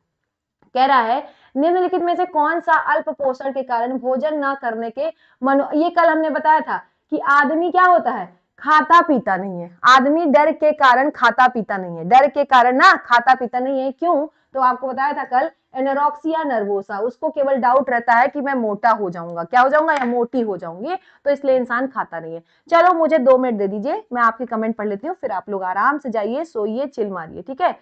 कह रहा है, निम्नलिखित में से कौन सा अल्प पोषण के कारण भोजन न करने के ये कल हमने बताया था कि आदमी क्या होता है, खाता पीता नहीं है। आदमी डर के कारण खाता पीता नहीं है, डर के कारण ना खाता पीता नहीं है। क्यों, तो आपको बताया था कल, एनोरेक्सिया नर्वोसा, उसको केवल डाउट रहता है कि मैं मोटा हो जाऊंगा, क्या हो जाऊंगा, या मोटी हो जाऊंगी, तो इसलिए इंसान खाता नहीं है। चलो मुझे 2 मिनट दे दीजिए, मैं आपके कमेंट पढ़ लेती हूँ, फिर आप लोग आराम से जाइए, सोइए, चिल मारिए, ठीक है।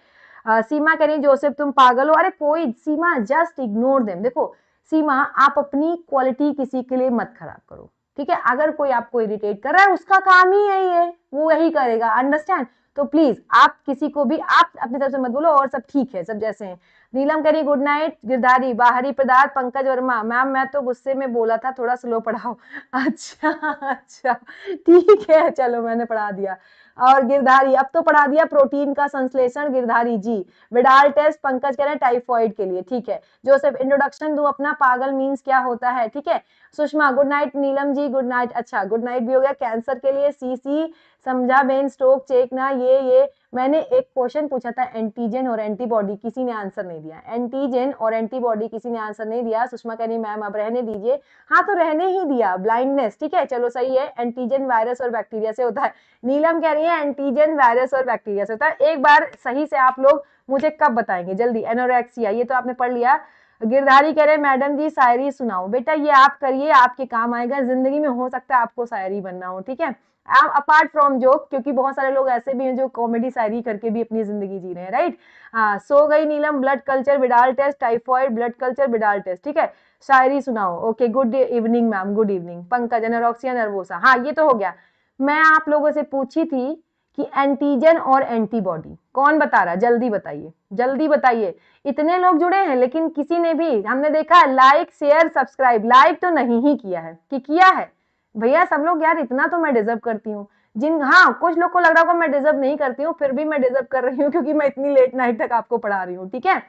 सीमा कह रही जोसेफ तुम पागल हो, अरे कोई, सीमा जस्ट इग्नोर देम। देखो सीमा, आप अपनी क्वालिटी किसी के लिए मत खराब करो, ठीक है। अगर कोई आपको इरिटेट कर रहा है, उसका काम ही यही है, वो यही करेगा, अंडरस्टैंड। तो प्लीज आप किसी को भी, आप अपनी तरफ से मत बोलो, और सब ठीक है, सब जैसे हैं। नीलम करी गुड नाइट, गिरधारी बाहरी पदार्थ, पंकज वर्मा मैम मैं तो गुस्से में बोला था, थोड़ा स्लो पढ़ाओ। अच्छा अच्छा ठीक है, चलो मैंने पढ़ा दिया। और गिरधारी, अब तो पढ़ा दिया प्रोटीन का संश्लेषण गिरधारी जी। विडाल टेस्ट पंकज कह रहे हैं टाइफॉइड के लिए, ठीक है। जोसेफ इंट्रोडक्शन दो अपना, पागल मीन्स क्या होता है, ठीक है। Sushma good night, Neelam ji good night, अच्छा गुड नाइट भी हो गया। कैंसर के लिए सीसी समझा बेन स्टोक चेक ना, ये मैंने एक क्वेश्चन पूछा था एंटीजन और एंटीबॉडी, किसी ने आंसर नहीं दिया। एंटीजन और एंटीबॉडी किसी ने आंसर नहीं दिया। सुषमा कह रही मैम अब रहने दीजिए, हाँ तो रहने ही दिया, ब्लाइंडनेस, ठीक है चलो सही है। एंटीजन वायरस और बैक्टीरिया से होता है। नीलम कह रही है एंटीजन वायरस और बैक्टीरिया से होता है। एक बार सही से आप लोग मुझे कब बताएंगे जल्दी। एनोरेक्सिया ये तो आपने पढ़ लिया। गिरधारी कह रहे मैडम जी शायरी सुनाओ, बेटा ये आप करिए, आपके काम आएगा जिंदगी में, हो सकता है आपको शायरी बनना हो, ठीक है। अपार्ट फ्रॉम जोक, क्योंकि बहुत सारे लोग ऐसे भी हैं जो कॉमेडी शायरी करके भी अपनी जिंदगी जी रहे हैं, राइट। हाँ सो गई Neelam, blood culture Widal test, typhoid blood culture Widal test, ठीक है। शायरी सुनाओ, okay good evening ma'am, good evening. Pankaj anorexia nervosa, हाँ ये तो हो गया। मैं आप लोगों से पूछी थी कि एंटीजन और एंटीबॉडी कौन बता रहा है, जल्दी बताइए, जल्दी बताइए। इतने लोग जुड़े हैं लेकिन किसी ने भी, हमने देखा लाइक शेयर सब्सक्राइब, लाइक तो नहीं ही किया है कि किया है भैया सब लोग, यार इतना तो मैं डिजर्व करती हूँ। जिन, हाँ कुछ लोग को लग रहा होगा मैं डिजर्व नहीं करती हूँ, फिर भी मैं डिजर्व कर रही हूँ क्योंकि मैं इतनी लेट नाइट तक आपको पढ़ा रही हूँ, ठीक है।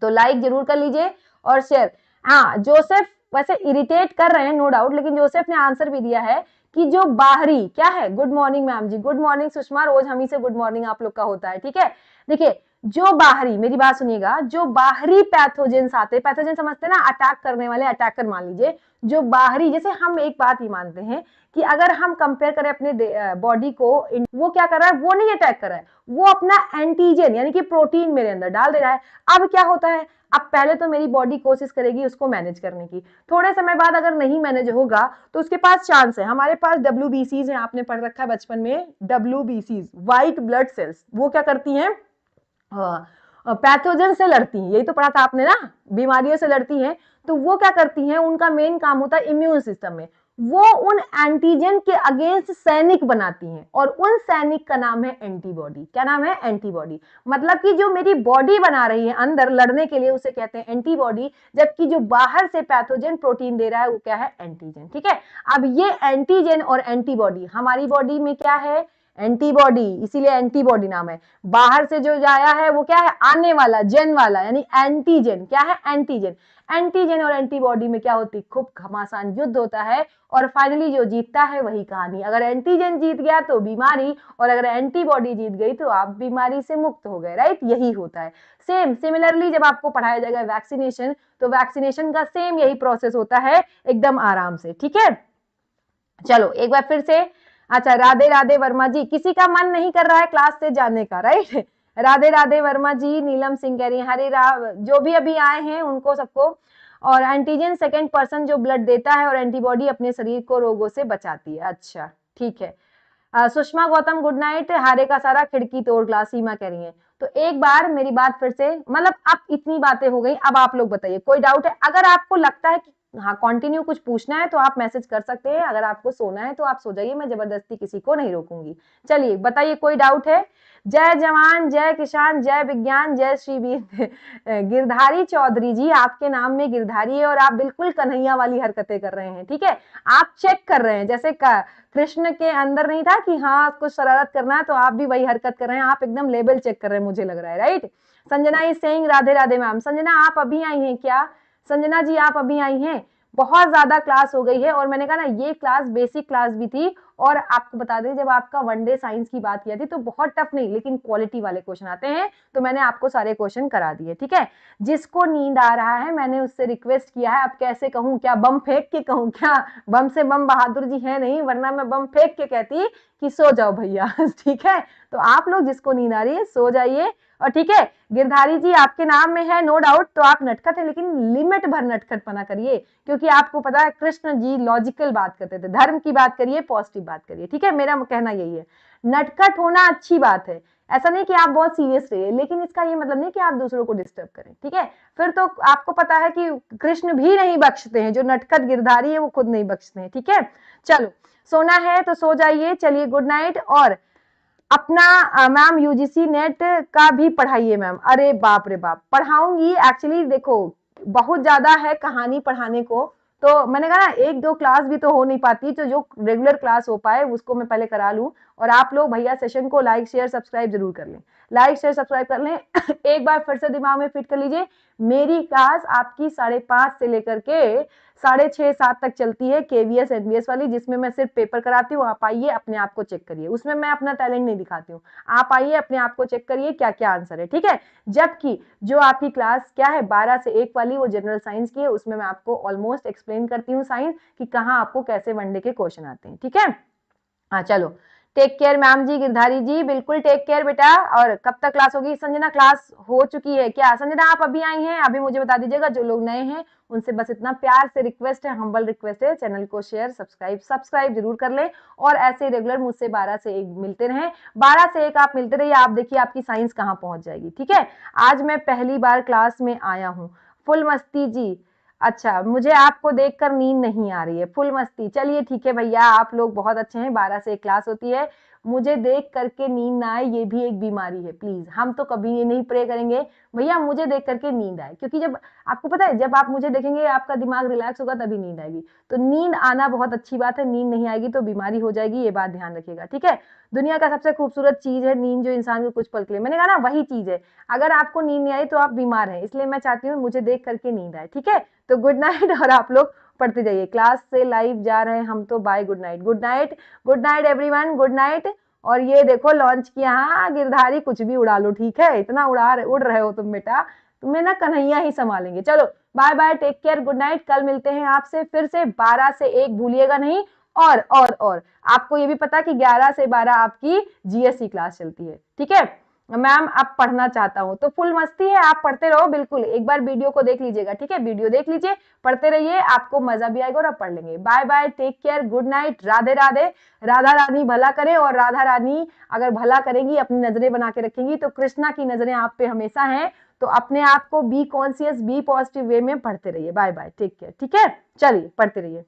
तो लाइक जरूर कर लीजिए और शेयर। हाँ जोसेफ वैसे इरिटेट कर रहे हैं नो डाउट, लेकिन जोसेफ ने आंसर भी दिया है कि जो बाहरी क्या है। गुड मॉर्निंग मैम जी, गुड मॉर्निंग सुषमा, रोज हम ही से गुड मॉर्निंग आप लोग का होता है, ठीक है। देखिए जो बाहरी, मेरी बात सुनिएगा, जो बाहरी पैथोजेंस आते हैं, पैथोजेन समझते हैं ना, अटैक करने वाले, अटैकर मान लीजिए। जो बाहरी, जैसे हम एक बात ही मानते हैं कि अगर हम कंपेयर करें अपने बॉडी को, वो क्या कर रहा है, वो नहीं अटैक कर रहा है, वो अपना एंटीजन यानी कि प्रोटीन मेरे अंदर डाल दे रहा है। अब क्या होता है, अब पहले तो मेरी बॉडी कोशिश करेगी उसको मैनेज करने की, थोड़े समय बाद अगर नहीं मैनेज होगा तो उसके पास चांस है। हमारे पास WBCs हैं, आपने पढ़ रखा है बचपन में, WBCs व्हाइट ब्लड सेल्स, वो क्या करती हैं, पैथोजन से लड़ती हैं, यही तो पढ़ा था आपने ना, बीमारियों से लड़ती हैं। तो वो क्या करती हैं, उनका मेन काम होता है इम्यून सिस्टम में, वो उन एंटीजन के अगेंस्ट सैनिक बनाती हैं और उन सैनिक का नाम है एंटीबॉडी। क्या नाम है, एंटीबॉडी। मतलब कि जो मेरी बॉडी बना रही है अंदर लड़ने के लिए उसे कहते हैं एंटीबॉडी, जबकि जो बाहर से पैथोजन प्रोटीन दे रहा है वो क्या है, एंटीजन, ठीक है। अब ये एंटीजन और एंटीबॉडी हमारी बॉडी में क्या है, एंटीबॉडी, इसीलिए एंटीबॉडी नाम है। बाहर से जो आया है वो क्या है, आने वाला, जेन वाला, यानी एंटीजन, क्या है, एंटीजन। एंटीजन और एंटीबॉडी में क्या होती, खूब घमासान युद्ध होता है और फाइनली जो जीतता है वही कहानी। अगर एंटीजन जीत गया तो बीमारी, और अगर एंटीबॉडी जीत गई तो आप बीमारी से मुक्त हो गए, राइट, यही होता है। सेम सिमिलरली जब आपको पढ़ाया जाएगा वैक्सीनेशन, तो वैक्सीनेशन का सेम यही प्रोसेस होता है, एकदम आराम से, ठीक है। चलो एक बार फिर से, अच्छा राधे राधे वर्मा जी, किसी का मन नहीं कर रहा है क्लास से जाने का, राइट। राधे राधे वर्मा जी, नीलम सिंह कह रही है, हरे राम, जो भी अभी आए हैं उनको सबको। और एंटीजन सेकंड पर्सन जो ब्लड देता है और एंटीबॉडी अपने शरीर को रोगों से बचाती है, अच्छा ठीक है। सुषमा गौतम गुड नाइट, हारे का सारा खिड़की तोड़ ग्लास, सीमा कह रही है। तो एक बार मेरी बात फिर से, मतलब अब इतनी बातें हो गई, अब आप लोग बताइए कोई डाउट है। अगर आपको लगता है कि हाँ कंटिन्यू कुछ पूछना है तो आप मैसेज कर सकते हैं, अगर आपको सोना है तो आप सो जाइए, मैं जबरदस्ती किसी को नहीं रोकूंगी। चलिए बताइए कोई डाउट है। जय जवान जय किसान जय विज्ञान जय श्री वीर। गिरधारी चौधरी जी, आपके नाम में गिरधारी है और आप बिल्कुल कन्हैया वाली हरकतें कर रहे हैं, ठीक है। आप चेक कर रहे हैं, जैसे कृष्ण के अंदर नहीं था कि हाँ कुछ शरारत करना है, तो आप भी वही हरकत कर रहे हैं, आप एकदम लेवल चेक कर रहे हैं, मुझे लग रहा है, right. Sanjana is saying Radhe Radhe ma'am. Sanjana आप अभी आई हैं क्या, संजना जी आप अभी आई हैं, बहुत ज्यादा क्लास हो गई है। और मैंने कहा ना ये क्लास बेसिक क्लास भी थी, और आपको बता दें जब आपका वनडे साइंस की बात किया थी तो बहुत टफ नहीं लेकिन क्वालिटी वाले क्वेश्चन आते हैं, तो मैंने आपको सारे क्वेश्चन करा दिए, ठीक है। जिसको नींद आ रहा है मैंने उससे रिक्वेस्ट किया है, अब कैसे कहूं, क्या बम फेंक के कहूं क्या, बम से बम बहादुर जी है नहीं, वरना मैं बम फेंक के कहती कि सो जाओ भैया। ठीक है, तो आप लोग जिसको नींद आ रही है सो जाइए। और ठीक है, गिरधारी जी आपके नाम में है नो डाउट, तो आप नटखट है लेकिन लिमिट भर नटखटपना करिए, क्योंकि आपको पता है कृष्ण जी लॉजिकल बात करते थे, धर्म की बात करिए, पॉजिटिव बात करिए, ठीक है। मेरा कहना यही है, नटखट होना अच्छी बात है, ऐसा नहीं कि आप बहुत सीरियस रहिए, लेकिन इसका ये मतलब नहीं कि आप दूसरों को डिस्टर्ब करें, ठीक है। फिर तो आपको पता है कि कृष्ण भी नहीं बख्शते हैं, जो नटखट गिरधारी है वो खुद नहीं बख्शते हैं, ठीक है। चलो सोना है तो सो जाइए, चलिए गुड नाइट। और अपना मैम यूजीसी नेट का भी पढ़ाइए मैम। अरे बाप रे बाप, पढ़ाऊंगी एक्चुअली, देखो बहुत ज्यादा है कहानी पढ़ाने को, तो मैंने कहा ना एक दो क्लास भी तो हो नहीं पाती, तो जो रेगुलर क्लास हो पाए उसको मैं पहले करा लूं, और आप लोग भैया सेशन को लाइक शेयर सब्सक्राइब जरूर कर लें, लाइक शेयर सब्सक्राइब कर लें। एक बार फिर से दिमाग में फिट कर लीजिए, मेरी क्लास आपकी 5:30 से लेकर के 6:30-7 तक चलती है, KVS NVS वाली, जिसमें मैं सिर्फ पेपर कराती हूँ। आप आइए अपने आप को चेक करिए, उसमें मैं अपना टैलेंट नहीं दिखाती हूँ। आप आइए अपने आप को चेक करिए क्या क्या आंसर है, ठीक है। जबकि जो आपकी क्लास क्या है 12 से 1 वाली, वो जनरल साइंस की है, उसमें मैं आपको ऑलमोस्ट एक्सप्लेन करती हूँ साइंस कि कहाँ आपको कैसे वनडे के क्वेश्चन आते हैं, ठीक है। हाँ चलो, टेक केयर मैम जी, गिरधारी जी, बिल्कुल टेक केयर बेटा। और कब तक क्लास होगी? संजना क्लास हो चुकी है क्या? संजना आप अभी आई हैं, अभी मुझे बता दीजिएगा। जो लोग नए हैं उनसे बस इतना प्यार से रिक्वेस्ट है, हम्बल रिक्वेस्ट है, चैनल को शेयर सब्सक्राइब जरूर कर ले और ऐसे रेगुलर मुझसे 12 से 1 मिलते रहें। 12 से 1 आप मिलते रहिए, आप देखिए आपकी साइंस कहाँ पहुंच जाएगी, ठीक है। आज मैं पहली बार क्लास में आया हूँ। फुल मस्ती जी, अच्छा, मुझे आपको देखकर नींद नहीं आ रही है, फुल मस्ती। चलिए ठीक है भैया, आप लोग बहुत अच्छे हैं। 12 से 1 क्लास होती है, मुझे देख करके नींद ना आए ये भी एक बीमारी है। प्लीज, हम तो कभी ये नहीं प्रे करेंगे भैया मुझे देख करके नींद आए, क्योंकि जब आपको पता है जब आप मुझे देखेंगे आपका दिमाग रिलैक्स होगा तभी नींद आएगी। तो नींद आना बहुत अच्छी बात है, नींद नहीं आएगी तो बीमारी हो जाएगी, ये बात ध्यान रखिएगा, ठीक है। दुनिया का सबसे खूबसूरत चीज है नींद, जो इंसान को कुछ पल के लिए, मैंने कहा ना वही चीज है। अगर आपको नींद नहीं आई तो आप बीमार हैं, इसलिए मैं चाहती हूँ मुझे देख करके नींद आए, ठीक है। तो गुड नाइट, और आप लोग पढ़ते जाइए। क्लास से लाइव जा रहे हैं हम तो, bye, good night, good night, good night everyone, good night. और ये देखो लॉन्च किया, हाँ गिरधारी कुछ भी उड़ा लो, ठीक है, इतना उड़ रहे हो तुम बेटा, तुम्हें ना कन्हैया ही संभालेंगे। चलो bye bye, take care, good night. कल मिलते हैं आपसे फिर से 12 से 1, भूलिएगा नहीं। और आपको ये भी पता कि 11 से 12 आपकी GSC क्लास चलती है, ठीक है। मैम अब पढ़ना चाहता हूँ, तो फुल मस्ती है, आप पढ़ते रहो, बिल्कुल एक बार वीडियो को देख लीजिएगा, ठीक है। वीडियो देख लीजिए, पढ़ते रहिए, आपको मजा भी आएगा और आप पढ़ लेंगे। Bye bye, take care, good night, Radhe Radhe. Radha Rani भला करे, और राधा रानी अगर भला करेंगी, अपनी नजरें बना के रखेंगी, तो कृष्णा की नजरें आप पे हमेशा हैं। तो अपने आप को be conscious, be positive way में पढ़ते रहिए। बाय बाय, टेक केयर, ठीक है। चलिए पढ़ते रहिए।